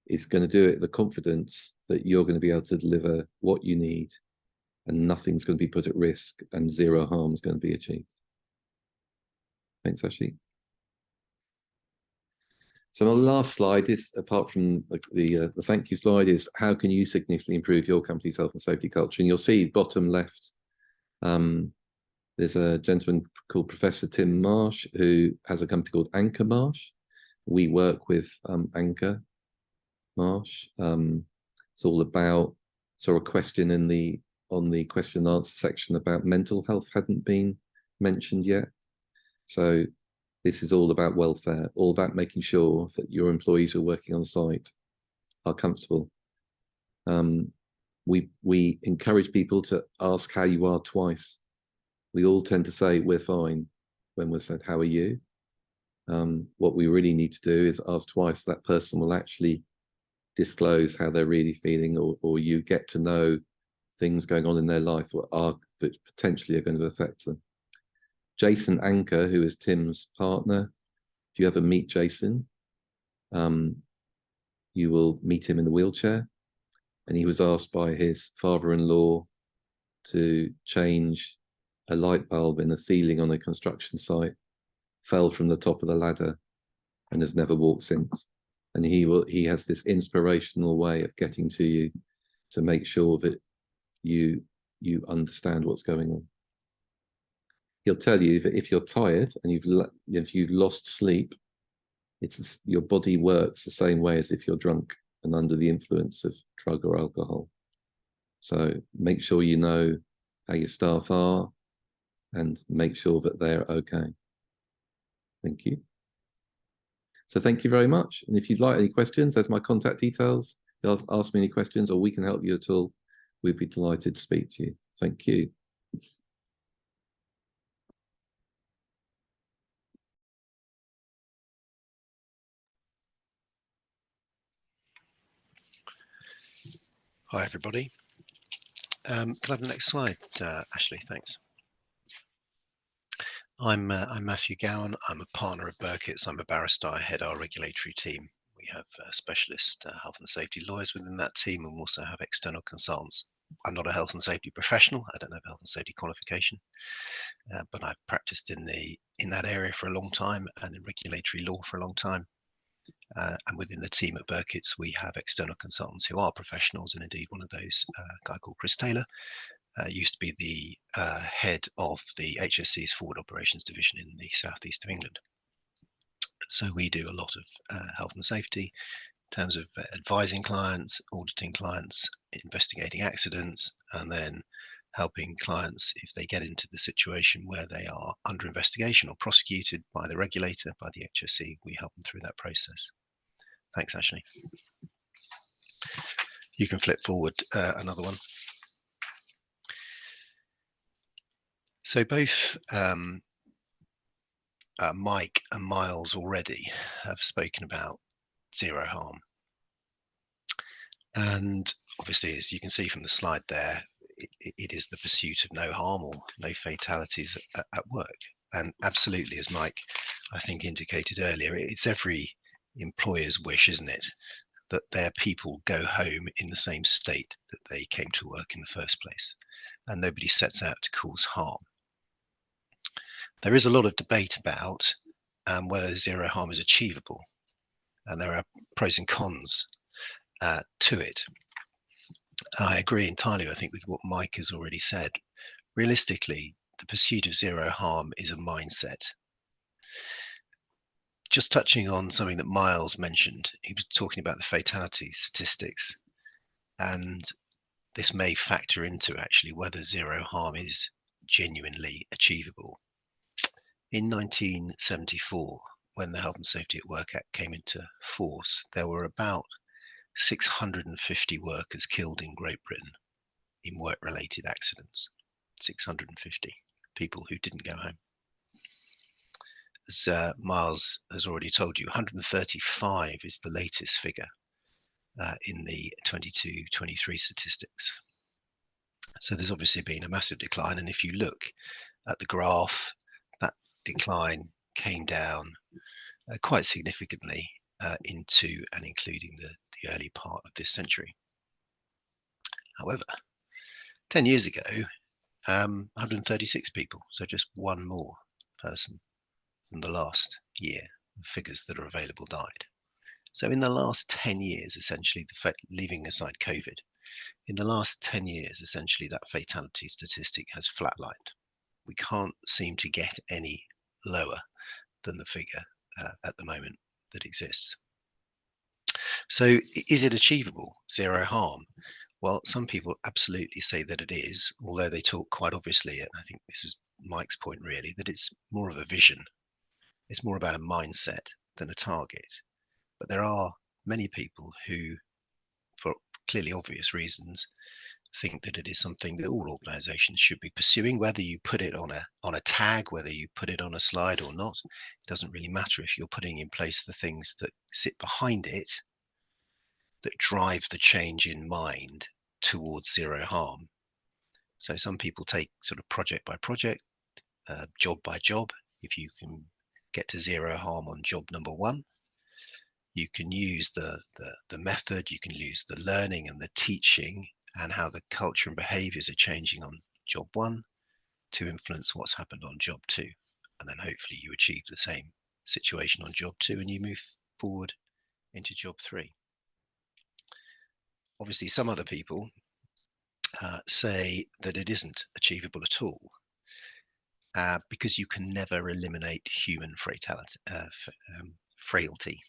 is going to do it with the confidence that you're going to be able to deliver what you need, and nothing's going to be put at risk, and zero harm is going to be achieved. Thanks, Ashley. So my last slide is, apart from the thank you slide, is how can you significantly improve your company's health and safety culture? And you'll see bottom left, there's a gentleman called Professor Tim Marsh, who has a company called Anchor Marsh. We work with Anchor Marsh. It's all about, so a question on the question and answer section about mental health hadn't been mentioned yet. So this is all about welfare, all about making sure that your employees who are working on site are comfortable. We encourage people to ask how you are twice. We all tend to say we're fine when we're said, how are you? What we really need to do is ask twice. That person will actually disclose how they're really feeling, or you get to know things going on in their life that potentially are going to affect them. Jason Anker, who is Tim's partner, if you ever meet Jason, you will meet him in the wheelchair. And he was asked by his father-in-law to change a light bulb in the ceiling on a construction site. fell from the top of the ladder and has never walked since. And he has this inspirational way of getting to you to make sure that you understand what's going on. He'll tell you that if you're tired and if you've lost sleep, your body works the same way as if you're drunk and under the influence of drug or alcohol. So make sure you know how your staff are and make sure that they're okay. Thank you. So thank you very much. And if you'd like any questions, there's my contact details. Ask me any questions or we can help you at all. We'd be delighted to speak to you. Thank you. Hi, everybody. Can I have the next slide, Ashley? Thanks. I'm Matthew Gowan. I'm a partner at Burkitt's. I'm a barrister. I head our regulatory team. We have specialist health and safety lawyers within that team, and we also have external consultants. I'm not a health and safety professional. I don't have a health and safety qualification, but I've practiced in that area for a long time and in regulatory law for a long time. And within the team at Burkitt's, we have external consultants who are professionals, and indeed one of those, a guy called Chris Taylor, used to be the head of the HSC's Forward Operations Division in the southeast of England. So we do a lot of health and safety in terms of advising clients, auditing clients, investigating accidents, and then helping clients if they get into the situation where they are under investigation or prosecuted by the regulator, by the HSC. We help them through that process. Thanks, Ashley. You can flip forward another one. So both Mike and Miles already have spoken about zero harm. And obviously, as you can see from the slide there, it is the pursuit of no harm or no fatalities at work. And absolutely, as Mike, I think, indicated earlier, it's every employer's wish, isn't it, that their people go home in the same state that they came to work in the first place. And nobody sets out to cause harm. There is a lot of debate about whether zero harm is achievable. And there are pros and cons to it. I agree entirely, I think, with what Mike has already said. Realistically, the pursuit of zero harm is a mindset. Just touching on something that Miles mentioned, he was talking about the fatality statistics, and this may factor into actually whether zero harm is genuinely achievable. In 1974, when the Health and Safety at Work Act came into force, there were about 650 workers killed in Great Britain in work-related accidents. 650 people who didn't go home. As Miles has already told you, 135 is the latest figure in the 22-23 statistics. So there's obviously been a massive decline, and if you look at the graph, that decline came down quite significantly into and including the early part of this century. However, 10 years ago, 136 people, so just one more person than the last year, the figures that are available died. So in the last 10 years, essentially, leaving aside COVID, in the last 10 years, essentially, that fatality statistic has flatlined. We can't seem to get any lower than the figure at the moment that exists. So is it achievable, zero harm? Well, some people absolutely say that it is, although they talk quite obviously, and I think this is Mike's point really, that it's more of a vision. It's more about a mindset than a target. But there are many people who, for clearly obvious reasons, think that it is something that all organizations should be pursuing, whether you put it on a tag, whether you put it on a slide or not. It doesn't really matter if you're putting in place the things that sit behind it that drive the change in mind towards zero harm. So some people take sort of project by project, job by job. If you can get to zero harm on job number one, you can use the method, you can use the learning and the teaching and how the culture and behaviors are changing on job one to influence what's happened on job two. and then hopefully you achieve the same situation on job 2 and you move forward into job 3. Obviously, some other people say that it isn't achievable at all, because you can never eliminate human frailty.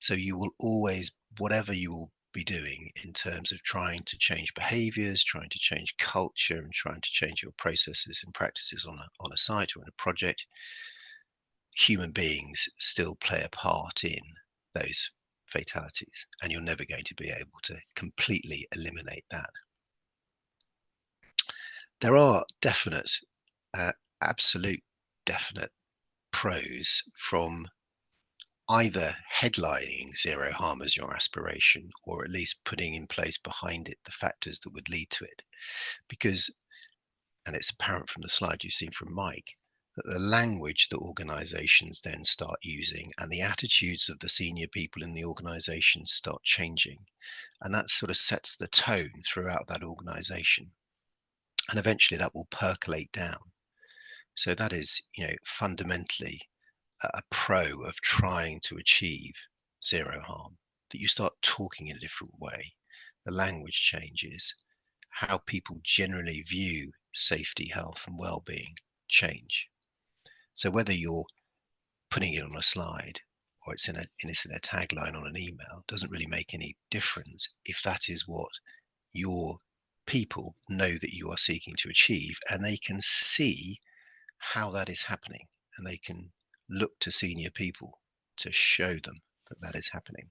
So you will always, whatever you will be doing in terms of trying to change behaviors, trying to change culture, and trying to change your processes and practices on a site or in a project, human beings still play a part in those fatalities, and you're never going to be able to completely eliminate that. There are definite, absolute definite pros from either headlining zero harm as your aspiration, or at least putting in place behind it the factors that would lead to it. Because, and it's apparent from the slide you've seen from Mike, that the language that organizations then start using and the attitudes of the senior people in the organization start changing. And that sort of sets the tone throughout that organization. And eventually that will percolate down. So that is, fundamentally a pro of trying to achieve zero harm, that you start talking in a different way. The language changes, how people generally view safety, health and well-being change. So whether you're putting it on a slide or it's in a tagline on an email doesn't really make any difference if that is what your people know that you are seeking to achieve, and they can see how that is happening, and they can look to senior people to show them that that is happening.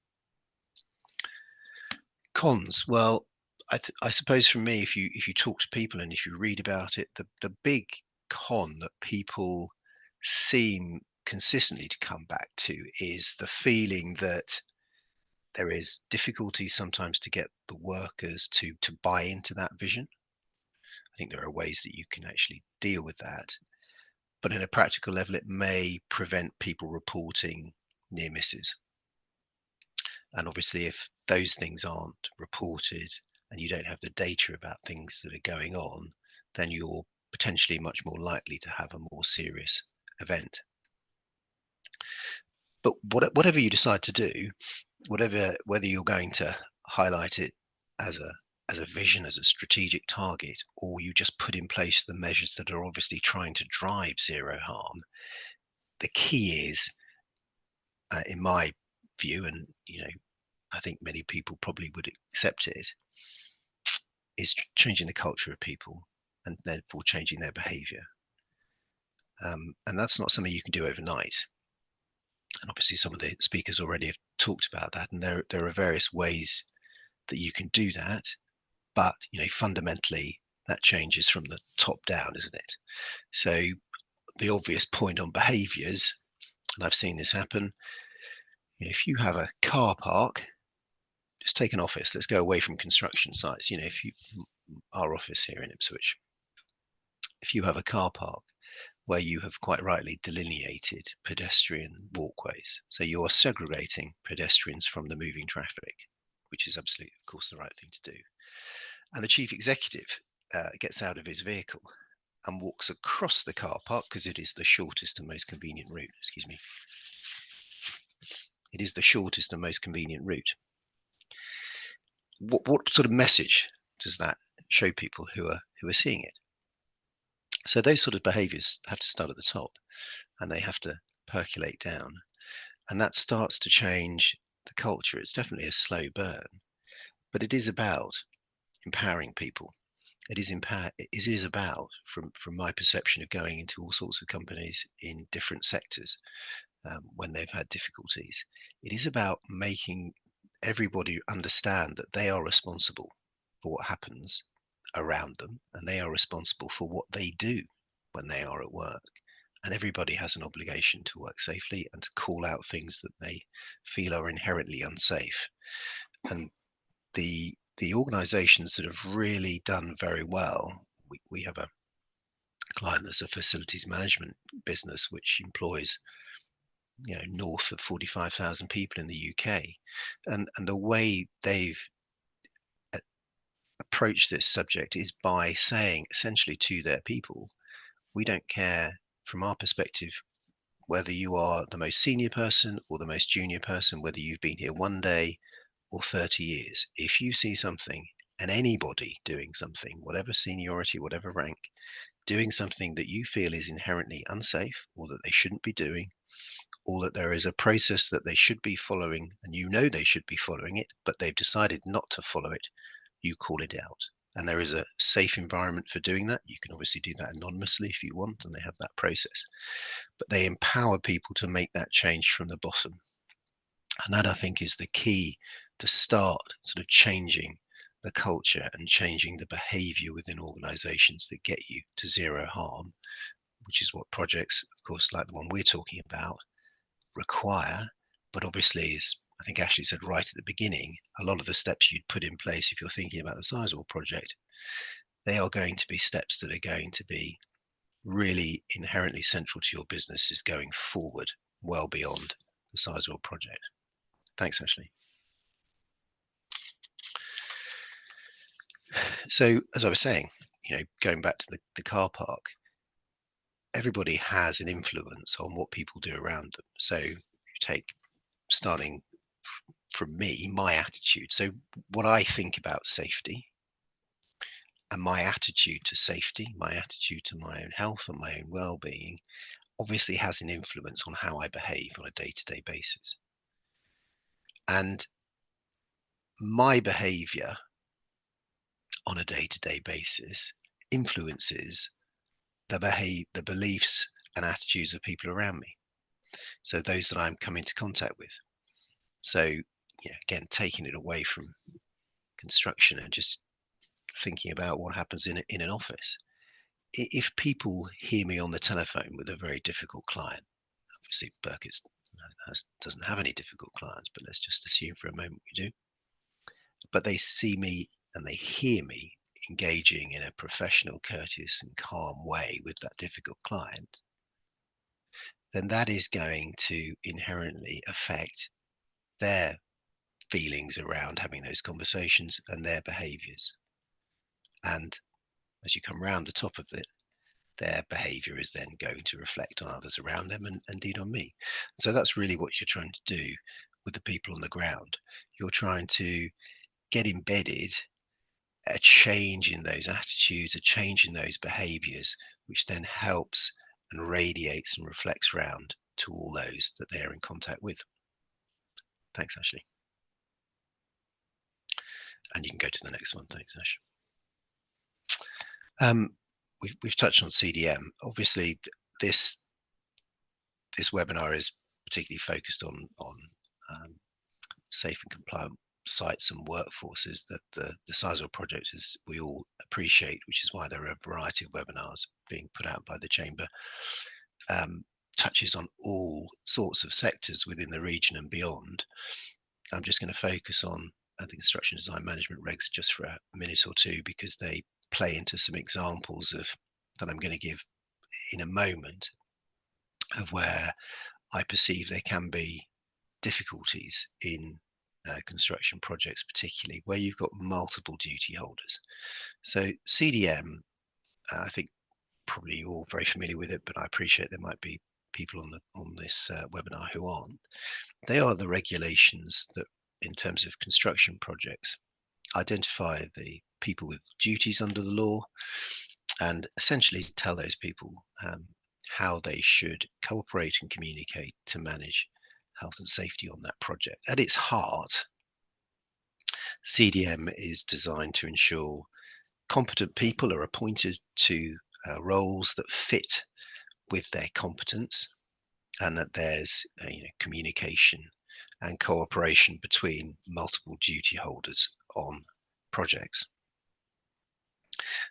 Cons, well, I suppose for me, if you talk to people and if you read about it, the big con that people seem consistently to come back to is the feeling that there is difficulty sometimes to get the workers to buy into that vision. I think there are ways that you can actually deal with that, but in a practical level, it may prevent people reporting near misses. And obviously, if those things aren't reported and you don't have the data about things that are going on, then you're potentially much more likely to have a more serious event. But whatever you decide to do, whether you're going to highlight it as a vision, as a strategic target, or you just put in place the measures that are obviously trying to drive zero harm, the key is, in my view, and I think many people probably would accept it, is changing the culture of people and therefore changing their behavior. And that's not something you can do overnight. And obviously some of the speakers already have talked about that, and there are various ways that you can do that. But fundamentally, that changes from the top down, isn't it? So the obvious point on behaviors, and I've seen this happen, if you have a car park, just take an office, let's go away from construction sites. Our office here in Ipswich, if you have a car park where you have quite rightly delineated pedestrian walkways, so you're segregating pedestrians from the moving traffic, which is absolutely, of course, the right thing to do. And the chief executive gets out of his vehicle and walks across the car park because it is the shortest and most convenient route. Excuse me. It is the shortest and most convenient route. What sort of message does that show people who are seeing it? So those sort of behaviours have to start at the top, and they have to percolate down, and that starts to change the culture. It's definitely a slow burn, but it is about empowering people. It is about, from my perception of going into all sorts of companies in different sectors when they've had difficulties, it is about making everybody understand that they are responsible for what happens around them, and they are responsible for what they do when they are at work. And everybody has an obligation to work safely and to call out things that they feel are inherently unsafe. And the organizations that have really done very well, we have a client that's a facilities management business which employs north of 45,000 people in the UK, and the way they've approached this subject is by saying essentially to their people, we don't care from our perspective, whether you are the most senior person or the most junior person, whether you've been here 1 day or 30 years, if you see something, and anybody doing something, whatever seniority, whatever rank, doing something that you feel is inherently unsafe, or that they shouldn't be doing, or that there is a process that they should be following and you know they should be following it, but they've decided not to follow it, you call it out. And there is a safe environment for doing that. You can obviously do that anonymously if you want, and they have that process. But they empower people to make that change from the bottom. And that, I think, is the key to start sort of changing the culture and changing the behavior within organizations that get you to zero harm, which is what projects, of course, like the one we're talking about, require. But obviously, as I think Ashley said right at the beginning, a lot of the steps you'd put in place if you're thinking about the Sizewell project, they are going to be steps that are going to be really inherently central to your businesses going forward, well beyond the Sizewell project. Thanks, Ashley. So, as I was saying, going back to the car park, everybody has an influence on what people do around them. So you take, starting from me, my attitude. So what I think about safety and my attitude to safety, my attitude to my own health and my own well-being obviously has an influence on how I behave on a day-to-day basis. And my behavior on a day-to-day basis influences the beliefs and attitudes of people around me. So those that I'm coming into contact with. So again, taking it away from construction and just thinking about what happens in an office. If people hear me on the telephone with a very difficult client, obviously Burkitt's doesn't have any difficult clients, but let's just assume for a moment we do. But they see me and they hear me engaging in a professional, courteous and calm way with that difficult client, then that is going to inherently affect their feelings around having those conversations and their behaviors. And as you come around the top of it, their behavior is then going to reflect on others around them and indeed on me. So that's really what you're trying to do with the people on the ground. You're trying to get embedded a change in those attitudes, a change in those behaviors, which then helps and radiates and reflects round to all those that they're in contact with. Thanks, Ashley. And you can go to the next one. Thanks, Ash. We've touched on CDM. Obviously, this webinar is particularly focused on safe and compliant sites and workforces that the Sizewell project, as we all appreciate, which is why there are a variety of webinars being put out by the Chamber, touches on all sorts of sectors within the region and beyond. I'm just going to focus on the construction design management regs just for a minute or two, because they play into some examples of that I'm going to give in a moment of where I perceive there can be difficulties in construction projects, particularly where you've got multiple duty holders. So CDM, I think probably you're all very familiar with it, but I appreciate there might be people on this webinar who aren't. They are the regulations that, in terms of construction projects, identify the people with duties under the law and essentially tell those people how they should cooperate and communicate to manage health and safety on that project. At its heart, CDM is designed to ensure competent people are appointed to roles that fit with their competence, and that there's communication and cooperation between multiple duty holders on projects,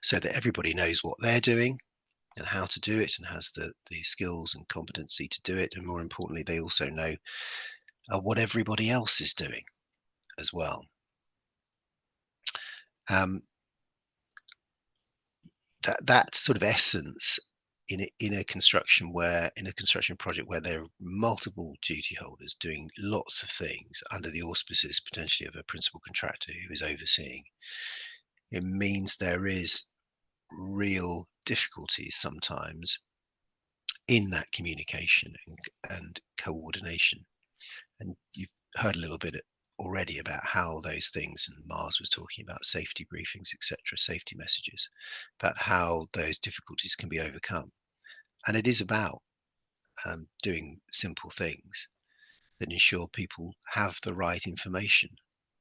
so that everybody knows what they're doing and how to do it and has the skills and competency to do it. And more importantly, they also know what everybody else is doing as well. That sort of essence in a construction project where there are multiple duty holders doing lots of things under the auspices potentially of a principal contractor who is overseeing, it means there is real difficulties sometimes in that communication and coordination. And you've heard a little bit already about how those things, and Mars was talking about safety briefings, etc., safety messages, about how those difficulties can be overcome. And it is about doing simple things that ensure people have the right information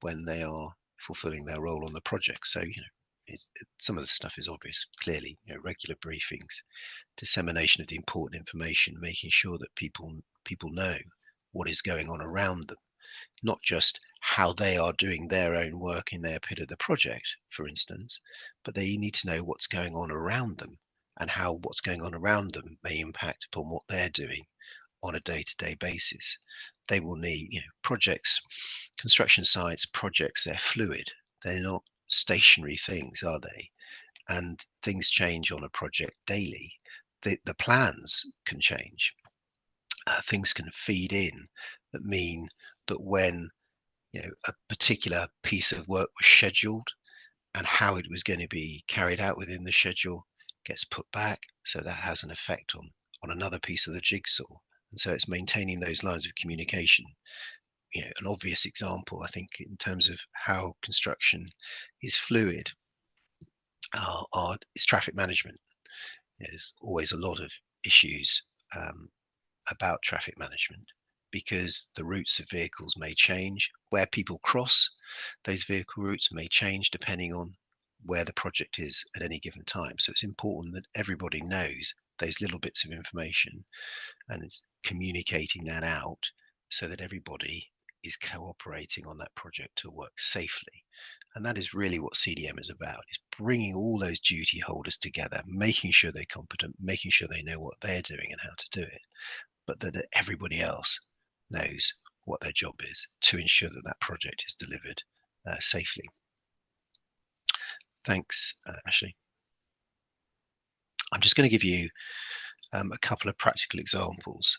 when they are fulfilling their role on the project. So, some of the stuff is obvious, clearly, regular briefings, dissemination of the important information, making sure that people know what is going on around them, not just how they are doing their own work in their bit of the project, for instance, but they need to know what's going on around them and how what's going on around them may impact upon what they're doing on a day-to-day basis. They will need, projects, construction sites, projects, they're fluid. They're not stationary things, are they? And things change on a project daily. The plans can change. Things can feed in that mean that when a particular piece of work was scheduled and how it was going to be carried out within the schedule gets put back, so that has an effect on another piece of the jigsaw. And so it's maintaining those lines of communication. An obvious example, I think, in terms of how construction is fluid, is traffic management. There's always a lot of issues about traffic management because the routes of vehicles may change. Where people cross, those vehicle routes may change depending on where the project is at any given time. So it's important that everybody knows those little bits of information and is communicating that out so that everybody is cooperating on that project to work safely. And that is really what CDM is about, is bringing all those duty holders together, making sure they're competent, making sure they know what they're doing and how to do it, but that everybody else knows what their job is to ensure that that project is delivered safely. Thanks, Ashley. I'm just going to give you a couple of practical examples,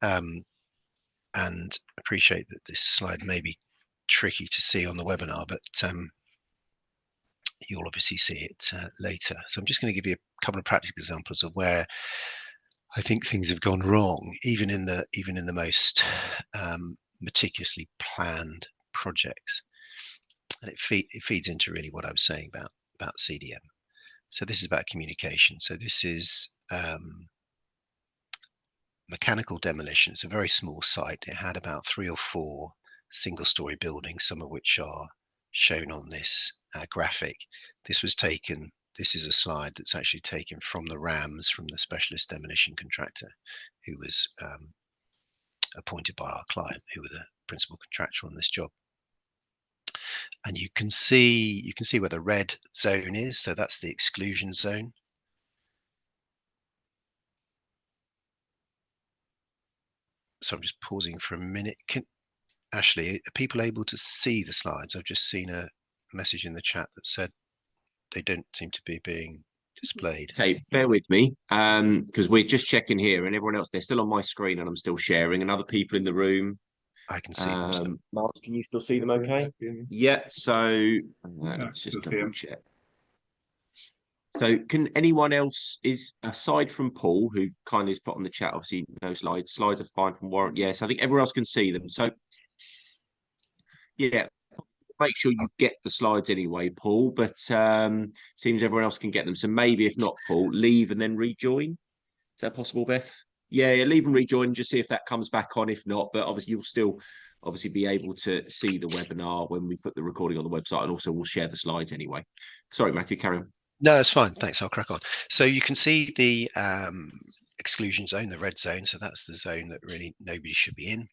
and appreciate that this slide may be tricky to see on the webinar, but you'll obviously see it later. So I'm just going to give you a couple of practical examples of where I think things have gone wrong, even in the most meticulously planned projects, and it feeds into really what I was saying about CDM. So this is about communication. So this is mechanical demolition. It's a very small site. It had about 3 or 4 single-story buildings, some of which are shown on this graphic. This was taken. This is a slide that's actually taken from the RAMs, from the specialist demolition contractor, who was appointed by our client, who were the principal contractor on this job. And you can see where the red zone is. So that's the exclusion zone. So I'm just pausing for a minute. Ashley, are people able to see the slides? I've just seen a message in the chat that said they don't seem to be being displayed. Okay, bear with me, because we're just checking here, and everyone else, they're still on my screen, and I'm still sharing, and other people in the room. I can see them. So. Mark, can you still see them okay? Yeah, so let's just double check. So can anyone else, aside from Paul, who kindly has put on the chat, obviously no slides. Slides are fine from Warren. Yes, I think everyone else can see them. So yeah, make sure you get the slides anyway, Paul, but seems everyone else can get them. So maybe if not, Paul, leave and then rejoin. Is that possible, Beth? Yeah, leave and rejoin, just see if that comes back on. If not, but obviously you'll still be able to see the webinar when we put the recording on the website, and also we'll share the slides anyway. Sorry, Matthew, carry on. No, it's fine. Thanks. I'll crack on. So you can see the exclusion zone, the red zone. So that's the zone that really nobody should be in.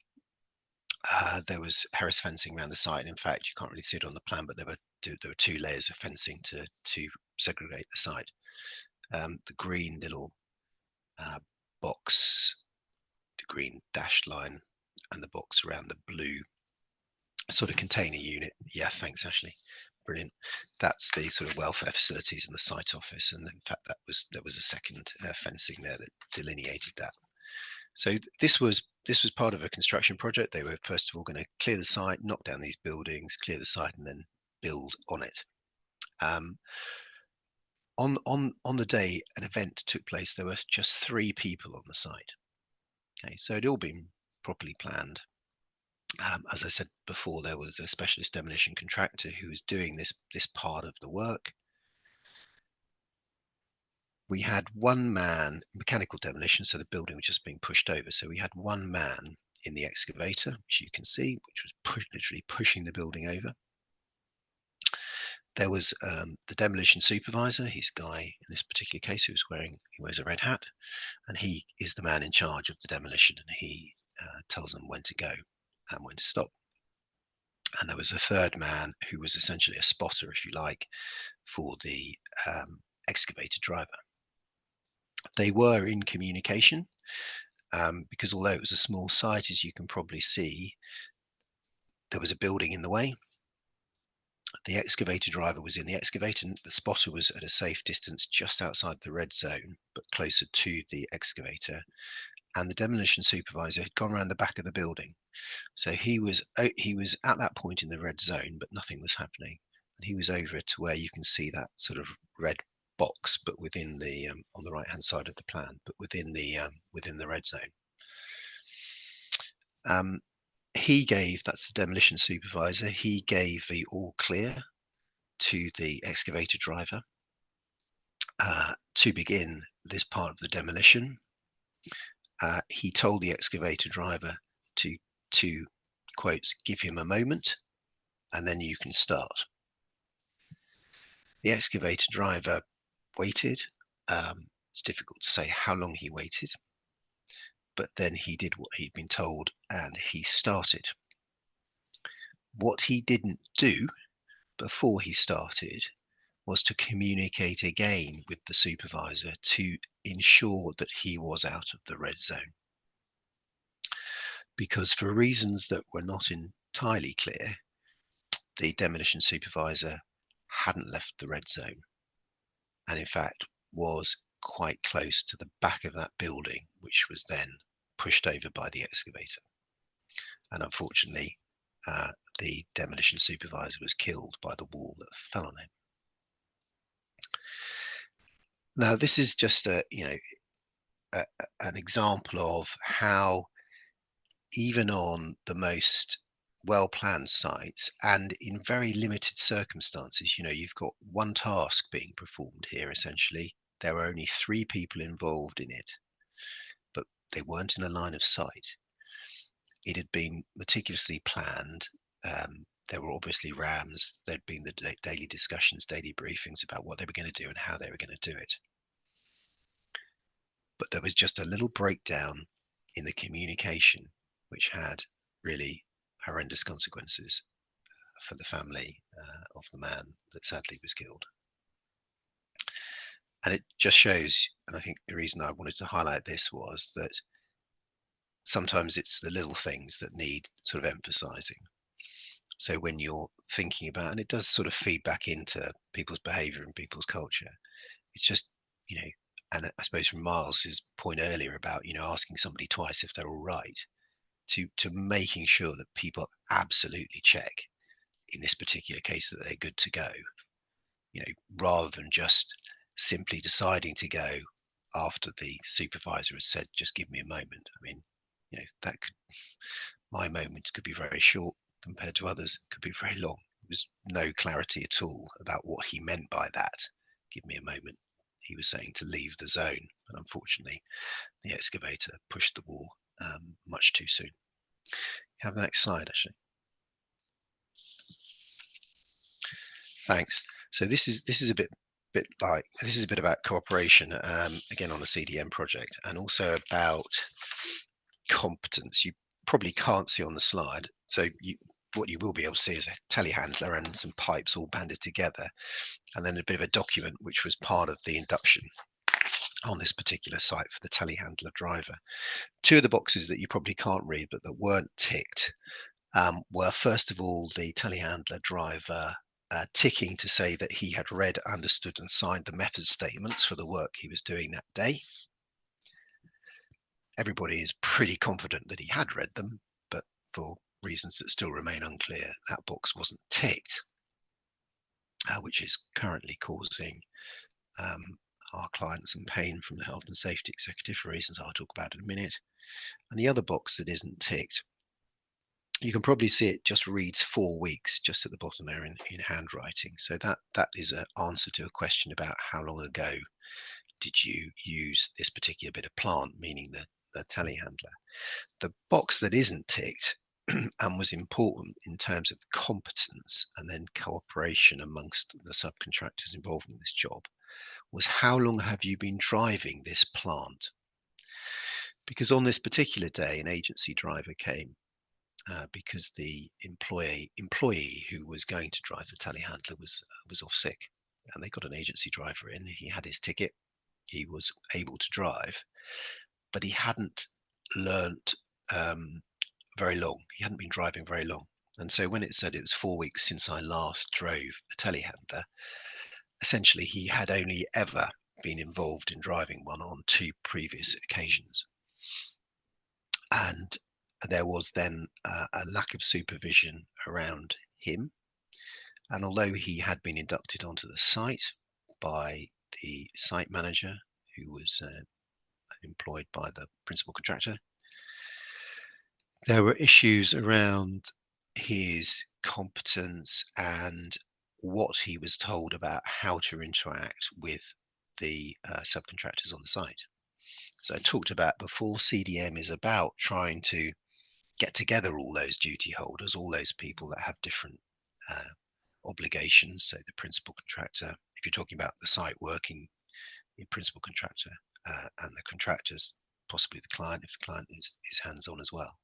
There was Harris fencing around the site. In fact, you can't really see it on the plan, but there were 2 layers of fencing to segregate the site. The green little box, the green dashed line, and the box around the blue sort of container unit. Yeah, thanks, Ashley. Brilliant. That's the sort of welfare facilities and the site office, and in fact there was a second fencing there that delineated that. So this was part of a construction project. They were first of all going to clear the site, knock down these buildings, clear the site, and then build on it. on the day an event took place, there were just 3 people on the site. Okay, so it'd all been properly planned. As I said before, there was a specialist demolition contractor who was doing this part of the work. We had one man, mechanical demolition, so the building was just being pushed over. So we had one man in the excavator, which you can see, which was literally pushing the building over. There was the demolition supervisor, his guy in this particular case, he wears a red hat, and he is the man in charge of the demolition, and he tells them when to go and when to stop. And there was a third man who was essentially a spotter, if you like, for the excavator driver. They were in communication because although it was a small site, as you can probably see, there was a building in the way. The excavator driver was in the excavator, and the spotter was at a safe distance just outside the red zone, but closer to the excavator. And the demolition supervisor had gone around the back of the building. So he was at that point in the red zone, but nothing was happening. And he was over to where you can see that sort of red box, but within the on the right hand side of the plan, but within the red zone. That's the demolition supervisor. He gave the all clear to the excavator driver to begin this part of the demolition. He told the excavator driver to quotes, give him a moment, and then you can start. The excavator driver waited. It's difficult to say how long he waited, but then he did what he'd been told and he started. What he didn't do before he started was to communicate again with the supervisor to ensure that he was out of the red zone. Because for reasons that were not entirely clear, the demolition supervisor hadn't left the red zone, and in fact was quite close to the back of that building, which was then pushed over by the excavator. And unfortunately, the demolition supervisor was killed by the wall that fell on him. Now, this is just an example of how even on the most well-planned sites and in very limited circumstances, you've got one task being performed here. Essentially, there were only 3 people involved in it, but they weren't in a line of sight. It had been meticulously planned. There were obviously RAMs. There'd been the daily discussions, daily briefings about what they were going to do and how they were going to do it. But there was just a little breakdown in the communication, which had really horrendous consequences for the family of the man that sadly was killed. And it just shows, and I think the reason I wanted to highlight this was that sometimes it's the little things that need sort of emphasizing. So when you're thinking about, and it does sort of feed back into people's behavior and people's culture, it's just, and I suppose from Miles's point earlier about, asking somebody twice if they're all right, to making sure that people absolutely check in this particular case that they're good to go, rather than just simply deciding to go after the supervisor has said, just give me a moment. I mean, my moment could be very short compared to others, could be very long. There was no clarity at all about what he meant by that. Give me a moment. He was saying to leave the zone, but unfortunately, the excavator pushed the wall much too soon. Have the next slide, actually. Thanks. So this is a bit about cooperation, again on a CDM project, and also about competence. You probably can't see on the slide. So what you will be able to see is a telehandler and some pipes all banded together, and then a bit of a document which was part of the induction on this particular site for the telehandler driver. 2 of the boxes that you probably can't read but that weren't ticked were, first of all, the telehandler driver ticking to say that he had read, understood and signed the method statements for the work he was doing that day. Everybody is pretty confident that he had read them, but for reasons that still remain unclear, that box wasn't ticked, which is currently causing our clients and pain from the health and safety executive for reasons I'll talk about in a minute. And the other box that isn't ticked, you can probably see it just reads 4 weeks just at the bottom there in handwriting. So that is an answer to a question about how long ago did you use this particular bit of plant, meaning the telehandler. The box that isn't ticked and was important in terms of competence and then cooperation amongst the subcontractors involved in this job was how long have you been driving this plant? Because on this particular day, an agency driver came because the employee who was going to drive the telehandler was off sick, and they got an agency driver in. He had his ticket, he was able to drive, but he hadn't learnt very long. He hadn't been driving very long. And so when it said it was 4 weeks since I last drove a telehandler, essentially he had only ever been involved in driving one on 2 previous occasions. And there was then a lack of supervision around him. And although he had been inducted onto the site by the site manager who was employed by the principal contractor, there were issues around his competence and what he was told about how to interact with the subcontractors on the site. So I talked about before, CDM is about trying to get together all those duty holders, all those people that have different obligations. So the principal contractor, if you're talking about the site working, your principal contractor and the contractors, possibly the client, if the client is hands-on as well.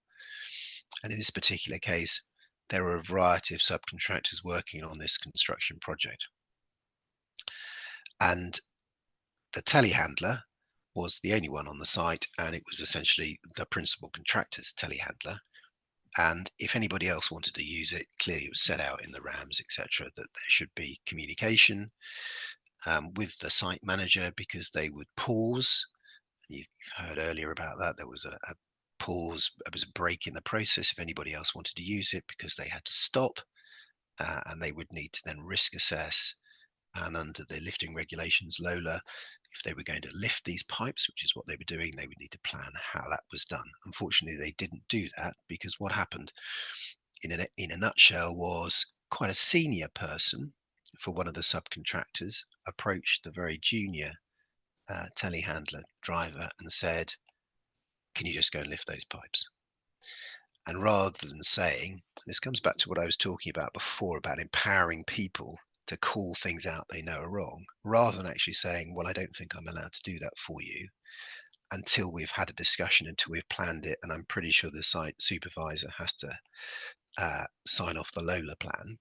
And in this particular case, there are a variety of subcontractors working on this construction project. And the telehandler was the only one on the site, and it was essentially the principal contractor's telehandler. And if anybody else wanted to use it, clearly it was set out in the RAMs, etc., that there should be communication with the site manager, because they would pause. You've heard earlier about that. There was a pause, there was a break in the process if anybody else wanted to use it, because they had to stop and they would need to then risk assess. And under the lifting regulations, LOLA, if they were going to lift these pipes, which is what they were doing, they would need to plan how that was done. Unfortunately, they didn't do that, because what happened in a nutshell was quite a senior person for one of the subcontractors approached the very junior telehandler driver and said, "Can you just go and lift those pipes?" And rather than saying, this comes back to what I was talking about before about empowering people to call things out they know are wrong, rather than actually saying, well, I don't think I'm allowed to do that for you until we've had a discussion, until we've planned it, and I'm pretty sure the site supervisor has to sign off the LOLA plan.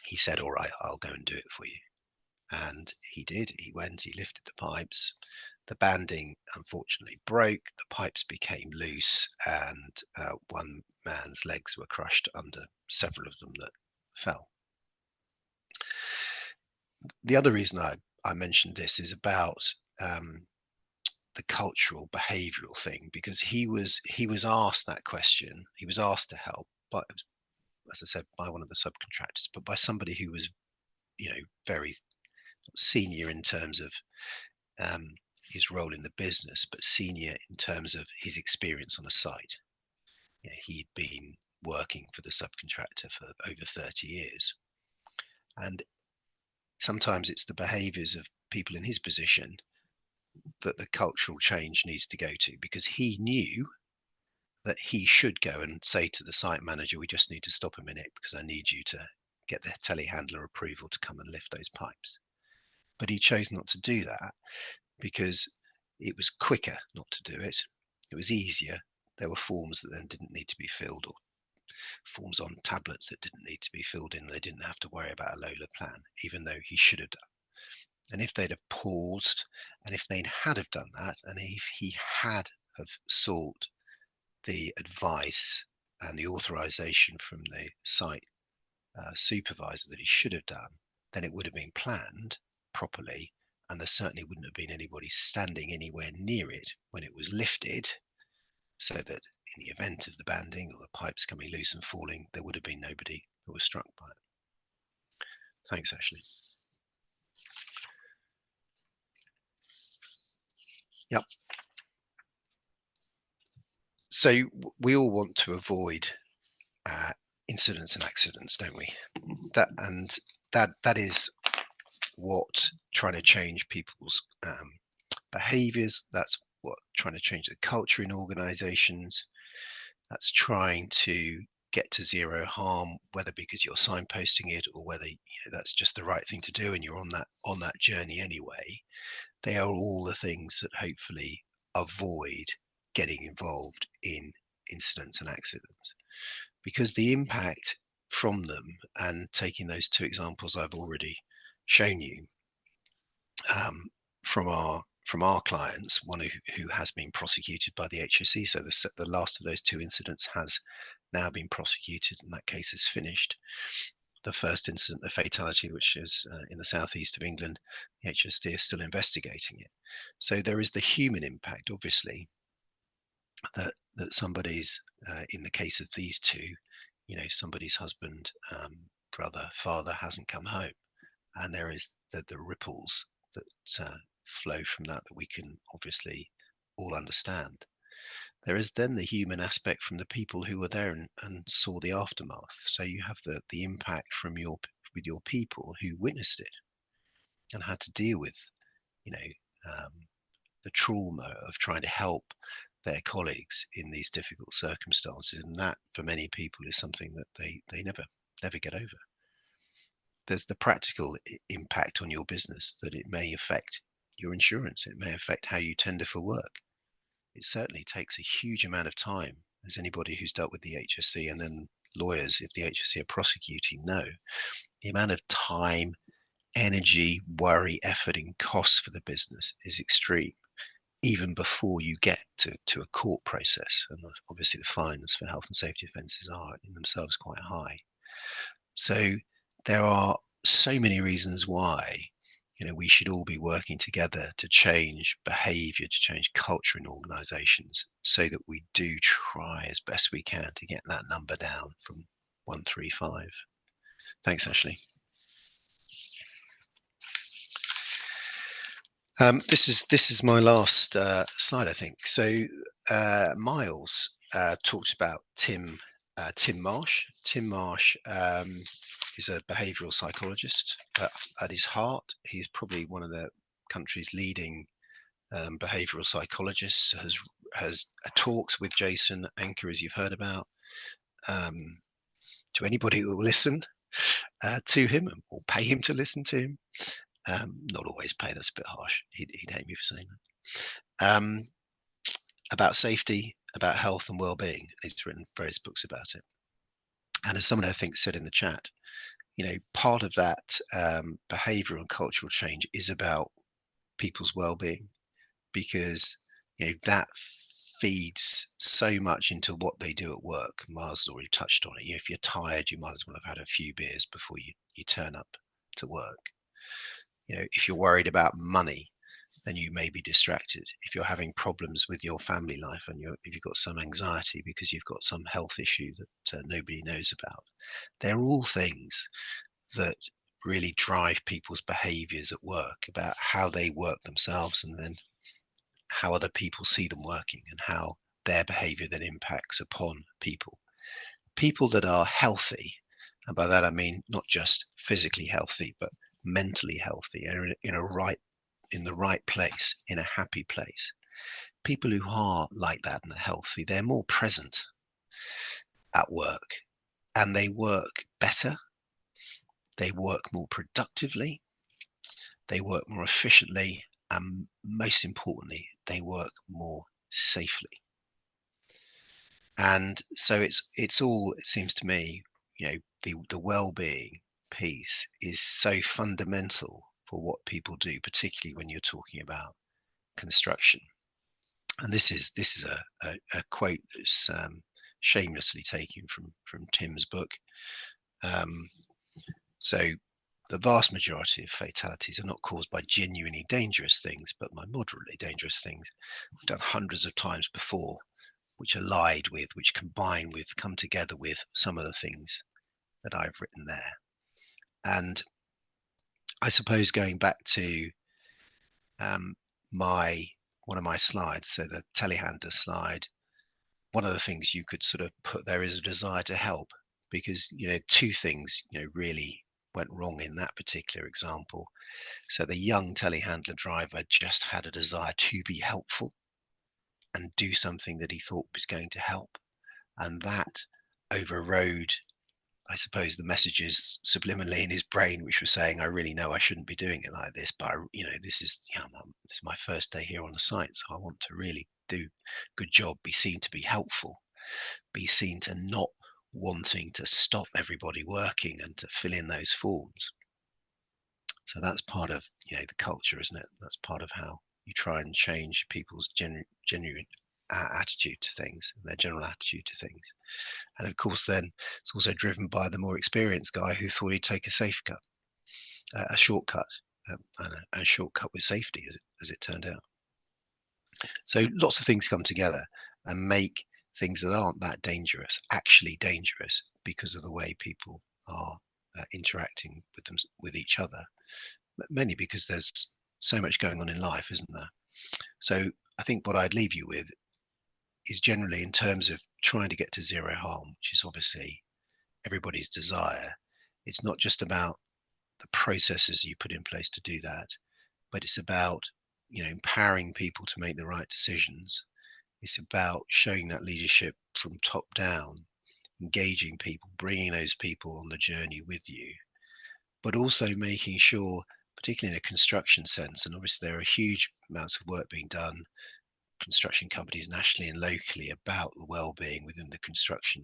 He said, all right, I'll go and do it for you. And he did. He went, he lifted the pipes. The banding unfortunately broke, the pipes became loose, and one man's legs were crushed under several of them that fell. The other reason I mentioned this is about the cultural behavioural thing, because he was asked that question. He was asked to help, but as I said, by one of the subcontractors, but by somebody who was, very senior in terms of his role in the business, but senior in terms of his experience on a site. He'd been working for the subcontractor for over 30 years. And sometimes it's the behaviors of people in his position that the cultural change needs to go to, because he knew that he should go and say to the site manager, we just need to stop a minute because I need you to get the telehandler approval to come and lift those pipes. But he chose not to do that because it was quicker not to do it. It was easier. There were forms that then didn't need to be filled, or forms on tablets that didn't need to be filled in. They didn't have to worry about a LOLA plan, even though he should have done. And if they'd have paused, and if they'd had have done that, and if he had have sought the advice and the authorization from the site supervisor that he should have done, then it would have been planned properly, and there certainly wouldn't have been anybody standing anywhere near it when it was lifted, so that in the event of the banding or the pipes coming loose and falling, there would have been nobody that was struck by it. Thanks, Ashley. Yep. So we all want to avoid incidents and accidents, don't we? That is what trying to change people's behaviors. That's what trying to change the culture in organizations. That's trying to get to zero harm, whether because you're signposting it or whether that's just the right thing to do and you're on that journey anyway. They are all the things that hopefully avoid getting involved in incidents and accidents, because the impact from them, and taking those two examples I've already shown you from our clients, one who has been prosecuted by the HSE, so the last of those two incidents has now been prosecuted, and that case is finished. The first incident, the fatality, which is in the southeast of England, the HSE is still investigating it. So there is the human impact, obviously, that somebody's, in the case of these two, somebody's husband, brother, father hasn't come home, and there is the ripples that flow from that we can obviously all understand. There is then the human aspect from the people who were there and saw the aftermath. So you have the impact from your people who witnessed it and had to deal with, the trauma of trying to help their colleagues in these difficult circumstances. And that, for many people, is something that they never get over. There's the practical impact on your business, that it may affect your insurance. It may affect how you tender for work. It certainly takes a huge amount of time, as anybody who's dealt with the HSE, and then lawyers, if the HSE are prosecuting, know the amount of time, energy, worry, effort, and costs for the business is extreme, even before you get to a court process. And obviously the fines for health and safety offences are in themselves quite high. So there are so many reasons why we should all be working together to change behavior, to change culture in organizations, so that we do try as best we can to get that number down from 135. Thanks, Ashley. This is my last slide, I think. So Miles talked about Tim Marsh. Tim Marsh is a behavioural psychologist. At his heart, he's probably one of the country's leading behavioural psychologists. Has talks with Jason Anker, as you've heard about, to anybody who will listen to him or pay him to listen to him. Not always pay, that's a bit harsh. He'd hate me for saying that. About safety, about health and well-being. He's written various books about it. And as someone I think said in the chat, part of that behavioural and cultural change is about people's well-being, because that feeds so much into what they do at work. Miles has already touched on it. If you're tired, you might as well have had a few beers before you turn up to work. If you're worried about money, then you may be distracted. If you're having problems with your family life, and if you've got some anxiety because you've got some health issue that nobody knows about, they're all things that really drive people's behaviors at work, about how they work themselves, and then how other people see them working, and how their behavior then impacts upon people. People that are healthy, and by that I mean not just physically healthy, but mentally healthy, and in the right place, in a happy place. People who are like that and are healthy, they're more present at work, and they work better, they work more productively, they work more efficiently, and most importantly, they work more safely. And so it's all, it seems to me, the well-being piece is so fundamental for what people do, particularly when you're talking about construction. And this is a quote that's shamelessly taken from Tim's book. So the vast majority of fatalities are not caused by genuinely dangerous things, but by moderately dangerous things we've done hundreds of times before, which allied with, which combine with, come together with some of the things that I've written there. And I suppose going back to my one of my slides, so the telehandler slide, one of the things you could sort of put there is a desire to help, because, you know, two things, you know, really went wrong in that particular example. So the young telehandler driver just had a desire to be helpful and do something that he thought was going to help. And that overrode, I suppose, the messages subliminally in his brain, which were saying, I really know I shouldn't be doing it like this, but you know, this is my first day here on the site, so I want to really do a good job, be seen to be helpful, be seen to not wanting to stop everybody working and to fill in those forms. So that's part of, you know, the culture, isn't it? That's part of how you try and change people's genuine attitude to things, their general attitude to things. And of course, then it's also driven by the more experienced guy who thought he'd take a shortcut, and a shortcut with safety, as it turned out. So lots of things come together and make things that aren't that dangerous actually dangerous, because of the way people are interacting with each other. Mainly because there's so much going on in life, isn't there? So I think what I'd leave you with is, generally, in terms of trying to get to zero harm, which is obviously everybody's desire, it's not just about the processes you put in place to do that, but it's about, you know, empowering people to make the right decisions. It's about showing that leadership from top down, engaging people, bringing those people on the journey with you, but also making sure, particularly in a construction sense, and obviously there are huge amounts of work being done, construction companies nationally and locally, about the well-being within the construction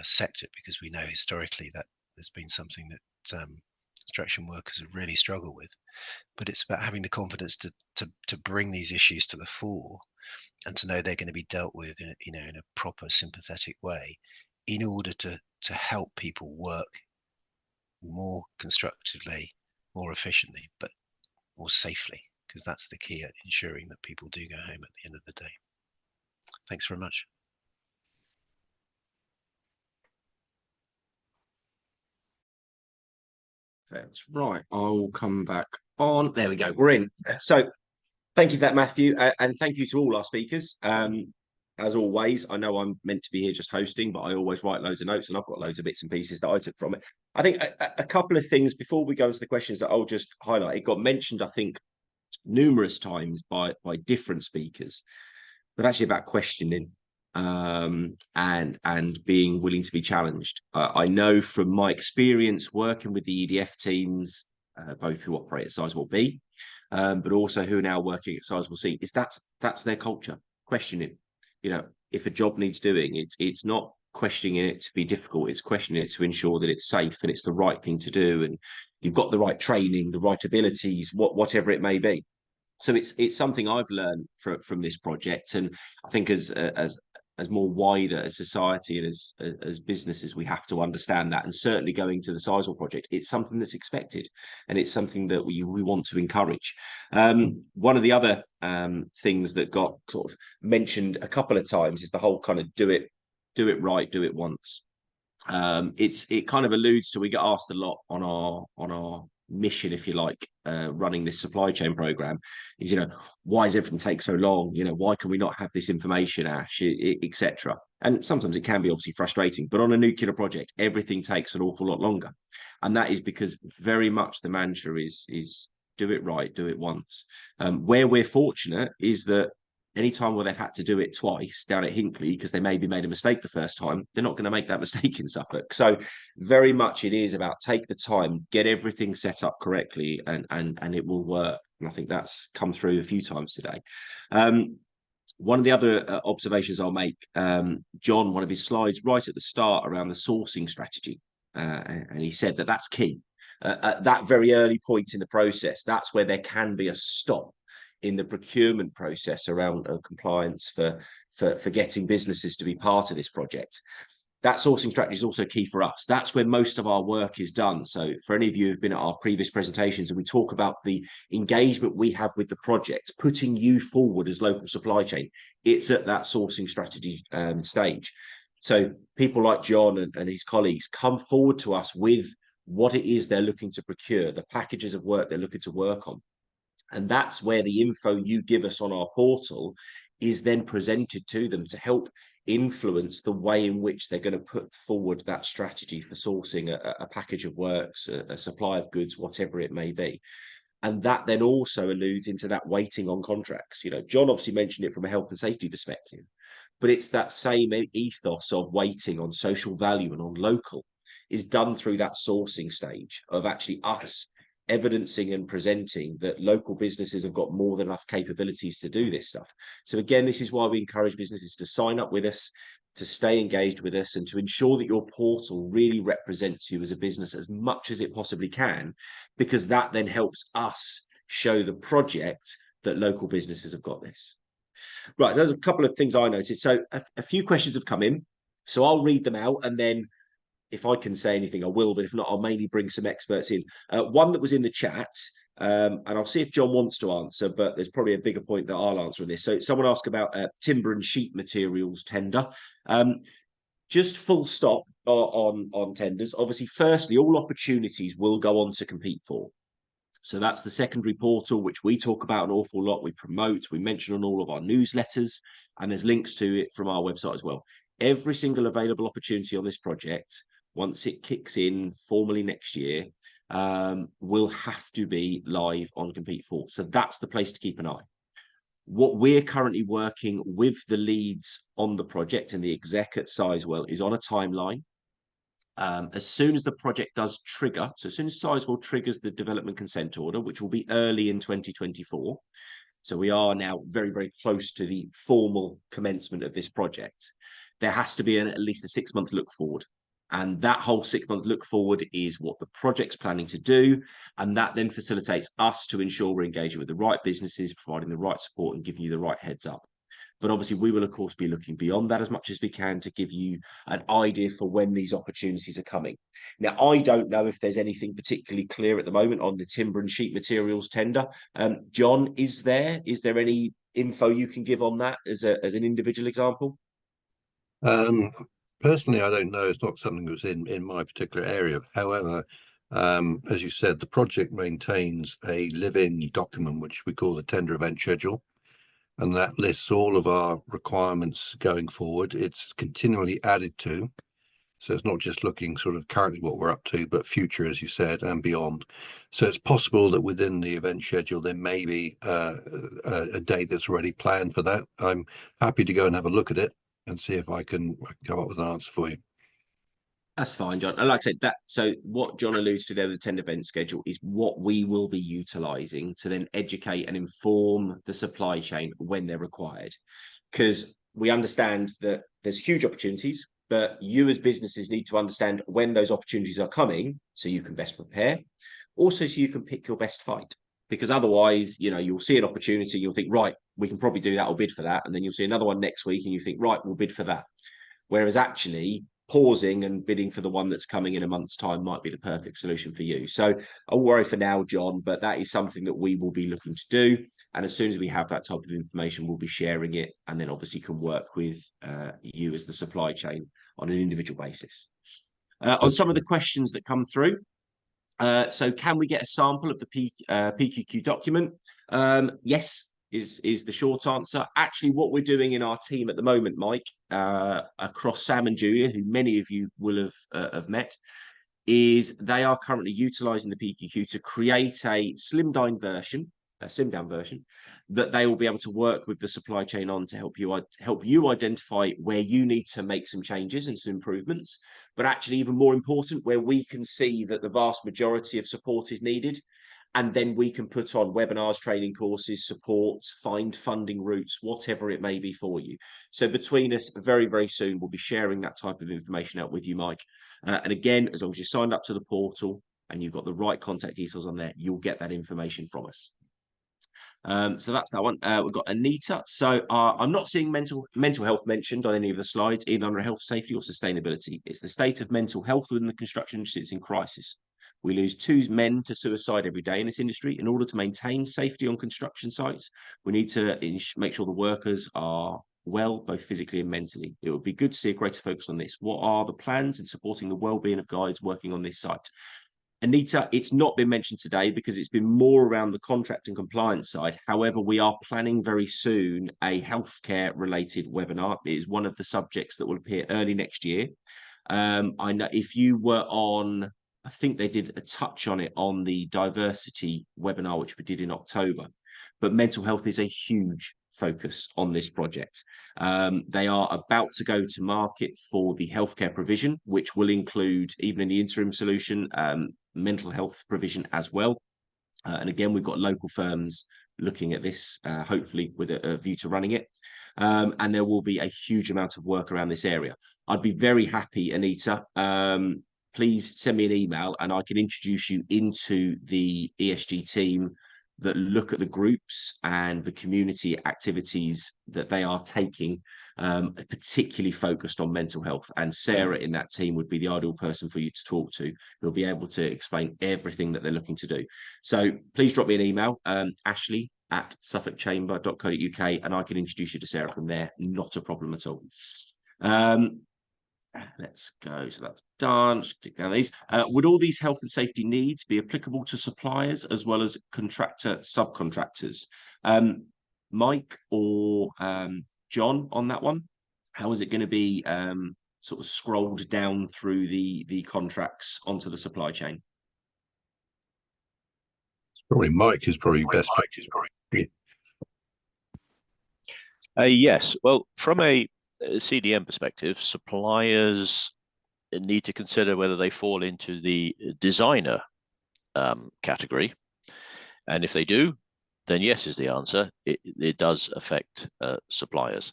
sector, because we know historically that there's been something that construction workers have really struggled with. But it's about having the confidence to bring these issues to the fore, and to know they're going to be dealt with in a proper, sympathetic way, in order to help people work more constructively, more efficiently, but more safely, because that's the key at ensuring that people do go home at the end of the day. Thanks very much. That's right. I'll come back on. There we go. We're in. So thank you for that, Matthew. And thank you to all our speakers. As always, I know I'm meant to be here just hosting, but I always write loads of notes, and I've got loads of bits and pieces that I took from it. I think a couple of things before we go into the questions that I'll just highlight. It got mentioned, I think, numerous times by different speakers, but actually about questioning and being willing to be challenged. I know from my experience working with the EDF teams, both who operate at Sizewell B, but also who are now working at Sizewell C, is that's their culture. Questioning, you know, if a job needs doing, it's not questioning it to be difficult, it's questioning it to ensure that it's safe and it's the right thing to do, and you've got the right training, the right abilities, whatever it may be. So it's something I've learned from this project, and I think as more wider as society and as businesses, we have to understand that. And certainly going to the Sizewell project, it's something that's expected, and it's something that we want to encourage. One of the other things that got sort of mentioned a couple of times is the whole kind of do it right, do it once. It kind of alludes to, we get asked a lot on our mission, if you like, running this supply chain program, is, you know, why does everything take so long? You know, why can we not have this information, Ash, etc. And sometimes it can be obviously frustrating, but on a nuclear project, everything takes an awful lot longer, and that is because very much the mantra is do it right, do it once. Where we're fortunate is that any time where they've had to do it twice down at Hinckley because they maybe made a mistake the first time, they're not going to make that mistake in Suffolk. So very much it is about take the time, get everything set up correctly, and it will work. And I think that's come through a few times today. One of the other observations I'll make, John, one of his slides right at the start around the sourcing strategy, and he said that that's key. At that very early point in the process, that's where there can be a stop in the procurement process around compliance for getting businesses to be part of this project. That sourcing strategy is also key for us. That's where most of our work is done. So for any of you who've been at our previous presentations, and we talk about the engagement we have with the project, putting you forward as local supply chain, it's at that sourcing strategy stage. So people like John and his colleagues come forward to us with what it is they're looking to procure, the packages of work they're looking to work on. And that's where the info you give us on our portal is then presented to them to help influence the way in which they're going to put forward that strategy for sourcing a package of works, a supply of goods, whatever it may be. And that then also alludes into that waiting on contracts. You know, John obviously mentioned it from a health and safety perspective, but it's that same ethos of waiting on social value and on local is done through that sourcing stage of actually us evidencing and presenting that local businesses have got more than enough capabilities to do this stuff. So again, this is why we encourage businesses to sign up with us, to stay engaged with us, and to ensure that your portal really represents you as a business as much as it possibly can, because that then helps us show the project that local businesses have got this. Right, there's a couple of things I noticed. So a few questions have come in. So I'll read them out, and then if I can say anything, I will, but if not, I'll mainly bring some experts in. One that was in the chat, and I'll see if John wants to answer, but there's probably a bigger point that I'll answer on this. So someone asked about timber and sheet materials tender. Just full stop on tenders. Obviously, firstly, all opportunities will go on to compete for. So that's the secondary portal, which we talk about an awful lot. We promote, we mention on all of our newsletters, and there's links to it from our website as well. Every single available opportunity on this project, once it kicks in formally next year, will have to be live on Compete For. So that's the place to keep an eye. What we're currently working with the leads on the project and the exec at Sizewell is on a timeline. As soon as the project does trigger, so as soon as Sizewell triggers the development consent order, which will be early in 2024, so we are now very, very close to the formal commencement of this project, there has to be at least a 6-month look forward. And that whole 6-month look forward is what the project's planning to do. And that then facilitates us to ensure we're engaging with the right businesses, providing the right support and giving you the right heads up. But obviously, we will, of course, be looking beyond that as much as we can to give you an idea for when these opportunities are coming. Now, I don't know if there's anything particularly clear at the moment on the timber and sheet materials tender. John, is there any info you can give on that as an individual example? Personally, I don't know. It's not something that's in my particular area. However, as you said, the project maintains a live-in document, which we call the tender event schedule. And that lists all of our requirements going forward. It's continually added to. So it's not just looking sort of currently what we're up to, but future, as you said, and beyond. So it's possible that within the event schedule, there may be a date that's already planned for that. I'm happy to go and have a look at it and see if I can come up with an answer for you. That's fine, John. And like I said, so what John alludes to there, the tender event schedule, is what we will be utilising to then educate and inform the supply chain when they're required. Because we understand that there's huge opportunities, but you as businesses need to understand when those opportunities are coming so you can best prepare. Also, so you can pick your best fight. Because otherwise, you know, you'll see an opportunity, you'll think, right, we can probably do that or bid for that. And then you'll see another one next week and you think, right, we'll bid for that. Whereas actually, pausing and bidding for the one that's coming in a month's time might be the perfect solution for you. So I'll worry for now, John, but that is something that we will be looking to do. And as soon as we have that type of information, we'll be sharing it, and then obviously can work with you as the supply chain on an individual basis. On some of the questions that come through, so can we get a sample of the PQQ document? Yes. Is the short answer. Actually, what we're doing in our team at the moment, Mike, across Sam and Julia, who many of you will have met, is they are currently utilising the PQQ to create a slimmed down version that they will be able to work with the supply chain on to help you identify where you need to make some changes and some improvements. But actually, even more important, where we can see that the vast majority of support is needed. And then we can put on webinars, training courses, support, find funding routes, whatever it may be for you. So between us, very, very soon, we'll be sharing that type of information out with you, Mike. And again, as long as you're signed up to the portal and you've got the right contact details on there, you'll get that information from us. So that's that one. We've got Anita. So I'm not seeing mental health mentioned on any of the slides, either under health, safety or sustainability. It's the state of mental health within the construction industry that's in crisis. We lose 2 men to suicide every day in this industry. In order to maintain safety on construction sites, we need to make sure the workers are well, both physically and mentally. It would be good to see a greater focus on this. What are the plans in supporting the well-being of guides working on this site? Anita, it's not been mentioned today because it's been more around the contract and compliance side. However, we are planning very soon a healthcare related webinar. It is one of the subjects that will appear early next year. I know if you were on, I think they did a touch on it on the diversity webinar, which we did in October, but mental health is a huge focus on this project. They are about to go to market for the healthcare provision, which will include, even in the interim solution, mental health provision as well. And again, we've got local firms looking at this, hopefully with a view to running it. And there will be a huge amount of work around this area. I'd be very happy, Anita. Please send me an email and I can introduce you into the ESG team that look at the groups and the community activities that they are taking, particularly focused on mental health. And Sarah in that team would be the ideal person for you to talk to. Who'll be able to explain everything that they're looking to do. So please drop me an email, ashley@suffolkchamber.co.uk, and I can introduce you to Sarah from there. Not a problem at all. Let's go. So that's done. Just tick down these. Would all these health and safety needs be applicable to suppliers as well as contractor subcontractors? Mike or John on that one? How is it going to be sort of scrolled down through the contracts onto the supply chain? Probably Mike is probably best. Yes. Well, from a CDM perspective, suppliers need to consider whether they fall into the designer category. And if they do, then yes is the answer. It does affect suppliers.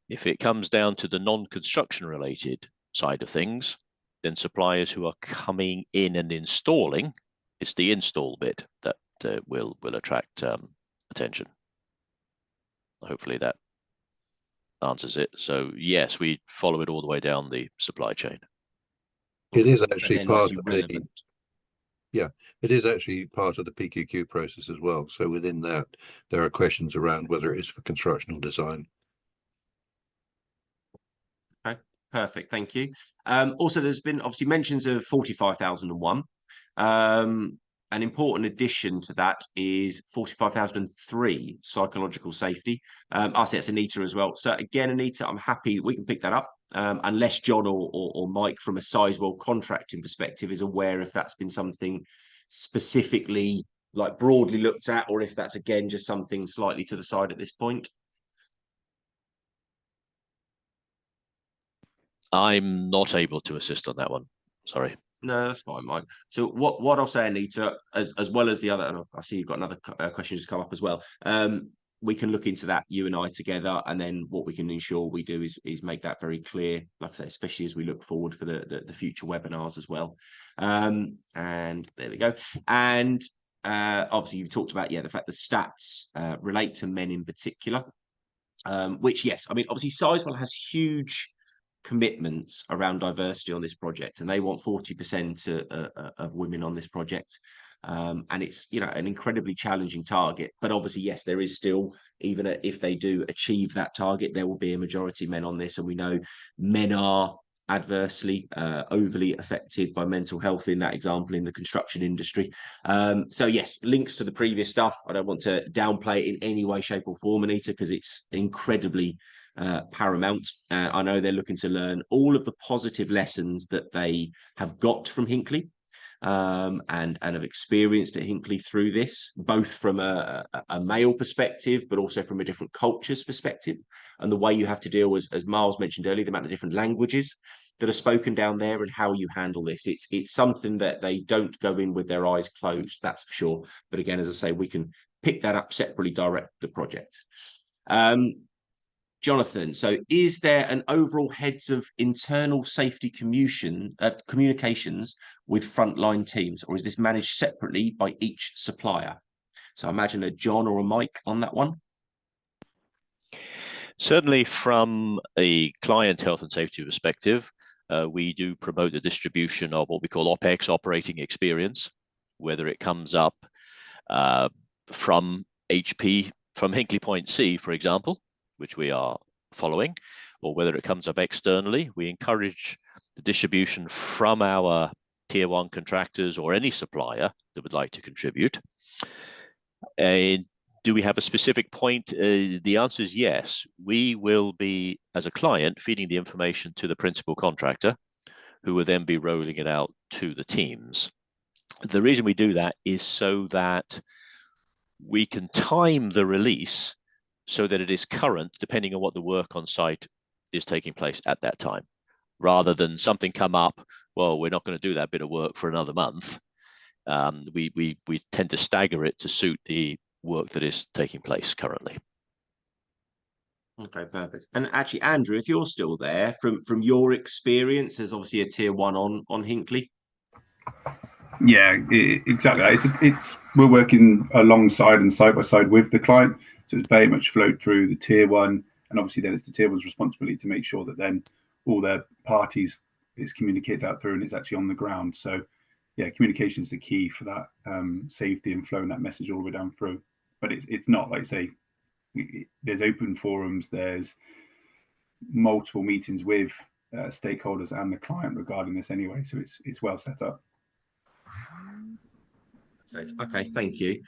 If it comes down to the non-construction related side of things, then suppliers who are coming in and installing, it's the install bit that will attract attention. Hopefully that answers it. So yes, we follow it all the way down the supply chain. It is actually part of the, yeah, it is actually part of the PQQ process as well. So within that, there are questions around whether it is for construction or design. Okay, perfect. Thank you. Also, there's been obviously mentions of 45,001. An important addition to that is 45,003 psychological safety. I say it's Anita as well. So again, Anita, I'm happy we can pick that up. Unless John or Mike from a Sizewell contracting perspective is aware if that's been something specifically like broadly looked at, or if that's again just something slightly to the side at this point. I'm not able to assist on that one. Sorry. No, that's fine, Mike. So what I'll say, Anita, as well as the other, and I see you've got another question just come up as well. We can look into that, you and I together, and then what we can ensure we do is make that very clear, like I say, especially as we look forward for the future webinars as well. And there we go. And obviously you've talked about, the fact the stats relate to men in particular, which, yes, I mean, obviously Sizewell has huge commitments around diversity on this project, and they want 40% of women on this project. And it's, an incredibly challenging target. But obviously, yes, there is still, even if they do achieve that target, there will be a majority men on this. And we know men are adversely, overly affected by mental health in that example in the construction industry. So yes, links to the previous stuff. I don't want to downplay it in any way, shape or form, Anita, because it's incredibly paramount. I know they're looking to learn all of the positive lessons that they have got from Hinckley and have experienced at Hinckley through this, both from a male perspective, but also from a different culture's perspective, and the way you have to deal, as Miles mentioned earlier, the amount of different languages that are spoken down there and how you handle this. It's something that they don't go in with their eyes closed, that's for sure. But again, as I say, we can pick that up separately, direct the project. Jonathan, so is there an overall heads of internal safety communications with frontline teams, or is this managed separately by each supplier? So I imagine a John or a Mike on that one. Certainly from a client health and safety perspective, we do promote the distribution of what we call OPEX, operating experience, whether it comes up from HP, from Hinkley Point C, for example, which we are following, or whether it comes up externally. We encourage the distribution from our tier one contractors or any supplier that would like to contribute. Do we have a specific point? The answer is yes. We will be, as a client, feeding the information to the principal contractor, who will then be rolling it out to the teams. The reason we do that is so that we can time the release so that it is current, depending on what the work on site is taking place at that time, rather than something come up, well, we're not going to do that bit of work for another month. We tend to stagger it to suit the work that is taking place currently. Okay, perfect. And actually, Andrew, if you're still there, from your experience as obviously a tier one on Hinckley. Yeah, exactly. It's we're working alongside and side by side with the client, so it's very much flowed through the tier one, and obviously then it's the tier one's responsibility to make sure that then all their parties is communicated out through and it's actually on the ground. So yeah, communication is the key for that safety and flowing that message all the way down through. But it's not like, say, there's open forums, there's multiple meetings with stakeholders and the client regarding this anyway, so it's well set up. Okay, thank you.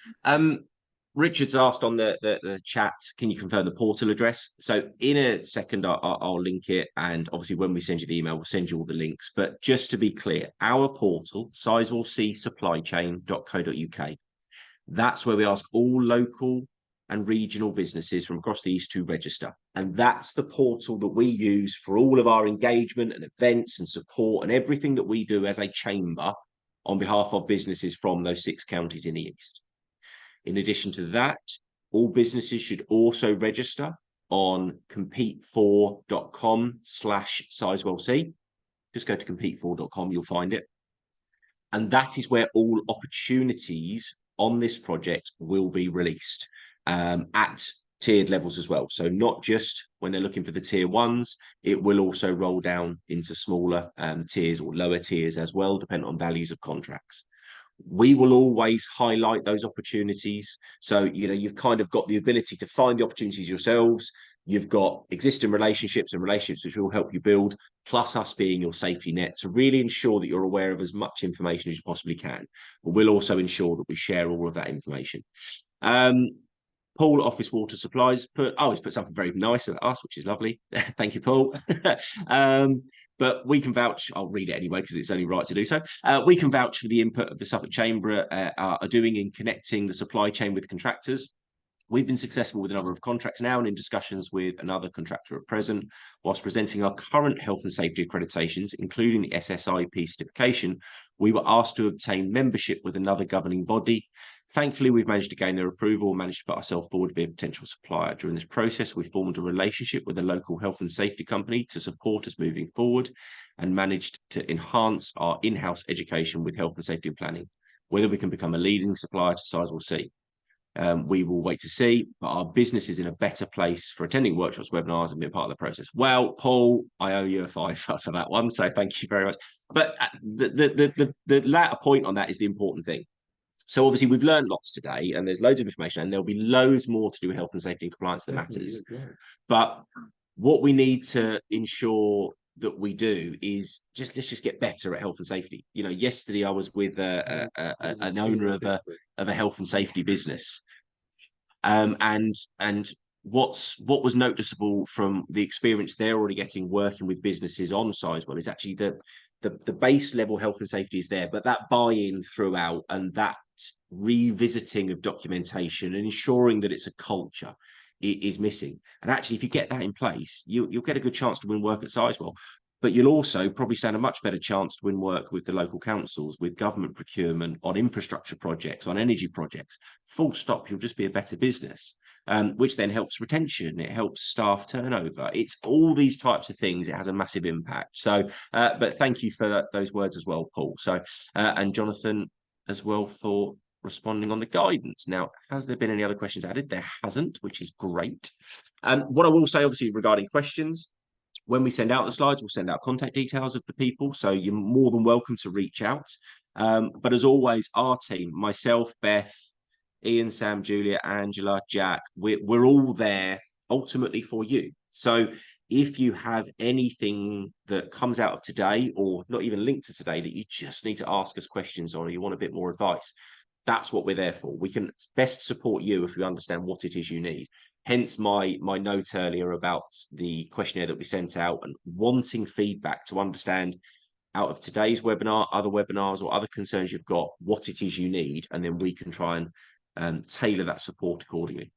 Richard's asked on the chat, can you confirm the portal address? So in a second, I'll link it, and obviously when we send you the email, we'll send you all the links. But just to be clear, our portal, Sizewell C supplychain.co.uk, that's where we ask all local and regional businesses from across the East to register. And that's the portal that we use for all of our engagement and events and support and everything that we do as a chamber on behalf of businesses from those 6 counties in the East. In addition to that, all businesses should also register on compete4.com/Sizewell-C. Just go to compete4.com, you'll find it. And that is where all opportunities on this project will be released at tiered levels as well. So not just when they're looking for the tier ones, it will also roll down into smaller tiers or lower tiers as well, depending on values of contracts. We will always highlight those opportunities. So, you've kind of got the ability to find the opportunities yourselves. You've got existing relationships which will help you build, plus us being your safety net to really ensure that you're aware of as much information as you possibly can. But we'll also ensure that we share all of that information. Paul, Office Water Supplies, he's put something very nice at us, which is lovely. Thank you, Paul. But we can vouch, I'll read it anyway, because it's only right to do so. We can vouch for the input of the Suffolk Chamber are doing in connecting the supply chain with contractors. We've been successful with a number of contracts now and in discussions with another contractor at present, whilst presenting our current health and safety accreditations, including the SSIP certification. We were asked to obtain membership with another governing body. Thankfully, we've managed to gain their approval and managed to put ourselves forward to be a potential supplier. During this process, we formed a relationship with a local health and safety company to support us moving forward and managed to enhance our in-house education with health and safety and planning. Whether we can become a leading supplier to Sizewell C, we will wait to see, but our business is in a better place for attending workshops, webinars, and being part of the process. Well, Paul, I owe you a $5 for that one, so thank you very much. But the latter point on that is the important thing. So obviously we've learned lots today, and there's loads of information, and there'll be loads more to do with health and safety and compliance that matters. But what we need to ensure that we do is let's just get better at health and safety. Yesterday I was with an owner of a health and safety business, and what was noticeable from the experience they're already getting working with businesses on Sizewell is actually the base level health and safety is there, but that buy-in throughout and that revisiting of documentation and ensuring that it's a culture is missing. And actually, if you get that in place, you'll get a good chance to win work at Sizewell. But you'll also probably stand a much better chance to win work with the local councils, with government procurement, on infrastructure projects, on energy projects. Full stop, you'll just be a better business, which then helps retention. It helps staff turnover. It's all these types of things. It has a massive impact. So, but thank you for those words as well, Paul. So, and Jonathan as well for responding on the guidance. Now, has there been any other questions added? There hasn't, which is great. What I will say, obviously, regarding questions, when we send out the slides, we'll send out contact details of the people, so you're more than welcome to reach out. But as always, our team, myself, Beth, Ian, Sam, Julia, Angela, Jack, we're all there ultimately for you. So if you have anything that comes out of today or not even linked to today that you just need to ask us questions on, or you want a bit more advice, that's what we're there for. We can best support you if we understand what it is you need. Hence my note earlier about the questionnaire that we sent out and wanting feedback to understand out of today's webinar, other webinars or other concerns you've got, what it is you need, and then we can try and tailor that support accordingly.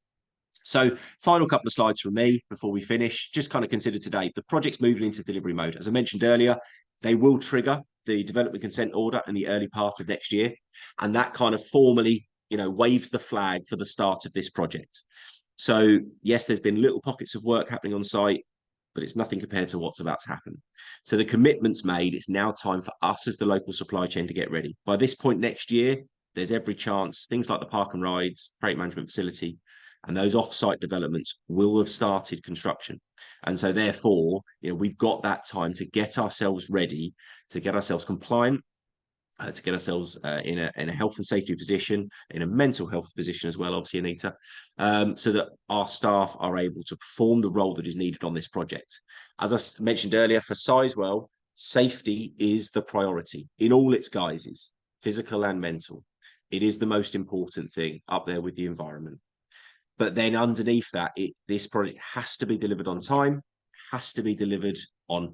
So final couple of slides from me before we finish. Just kind of consider today, the project's moving into delivery mode. As I mentioned earlier, they will trigger the development consent order in the early part of next year. And that kind of formally, waves the flag for the start of this project. So yes, there's been little pockets of work happening on site, but it's nothing compared to what's about to happen. So the commitment's made. It's now time for us as the local supply chain to get ready. By this point next year, there's every chance things like the park and rides, freight management facility, and those off-site developments will have started construction. And so therefore, we've got that time to get ourselves ready, to get ourselves compliant, to get ourselves in a health and safety position, in a mental health position as well, obviously, Anita, so that our staff are able to perform the role that is needed on this project. As I mentioned earlier, for Sizewell, safety is the priority in all its guises, physical and mental. It is the most important thing up there with the environment. But then underneath that, this project has to be delivered on time, has to be delivered on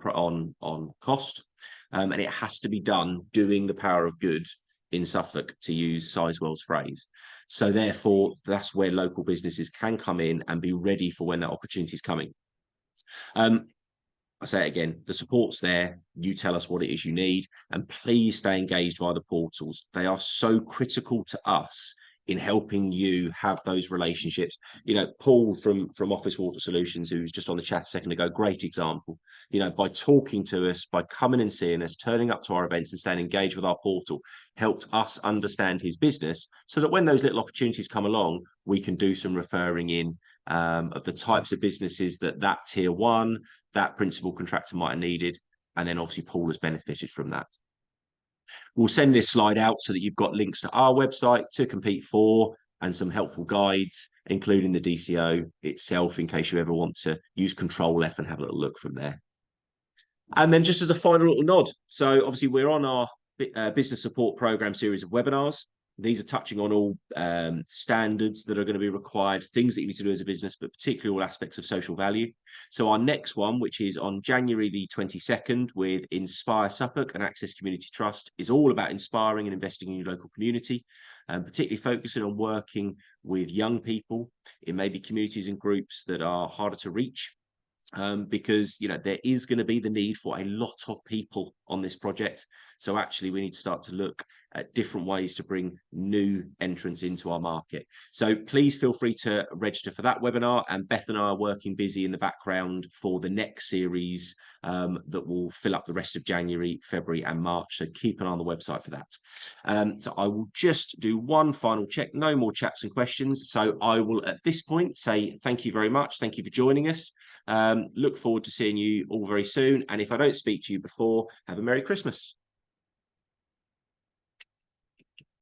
cost, and it has to be done doing the power of good in Suffolk, to use Sizewell's phrase. So therefore, that's where local businesses can come in and be ready for when that opportunity is coming. I say it again, the support's there. You tell us what it is you need, and please stay engaged via the portals. They are so critical to us in helping you have those relationships. Paul from Office Water Solutions, who's just on the chat a second ago, great example. By talking to us, by coming and seeing us, turning up to our events and staying engaged with our portal, helped us understand his business so that when those little opportunities come along, we can do some referring in of the types of businesses that tier one, that principal contractor might have needed. And then obviously Paul has benefited from that. We'll send this slide out so that you've got links to our website to compete for and some helpful guides, including the DCO itself, in case you ever want to use Control F and have a little look from there. And then just as a final little nod, so obviously we're on our business support program series of webinars. These are touching on all standards that are going to be required, things that you need to do as a business, but particularly all aspects of social value. So our next one, which is on January the 22nd with Inspire Suffolk and Access Community Trust, is all about inspiring and investing in your local community, and particularly focusing on working with young people in maybe communities and groups that are harder to reach. Because there is going to be the need for a lot of people on this project. So actually we need to start to look at different ways to bring new entrants into our market. So please feel free to register for that webinar, and Beth and I are working busy in the background for the next series that will fill up the rest of January, February and March. So keep an eye on the website for that. So I will just do one final check, no more chats and questions. So I will at this point say thank you very much. Thank you for joining us. Look forward to seeing you all very soon. And if I don't speak to you before, have a Merry Christmas.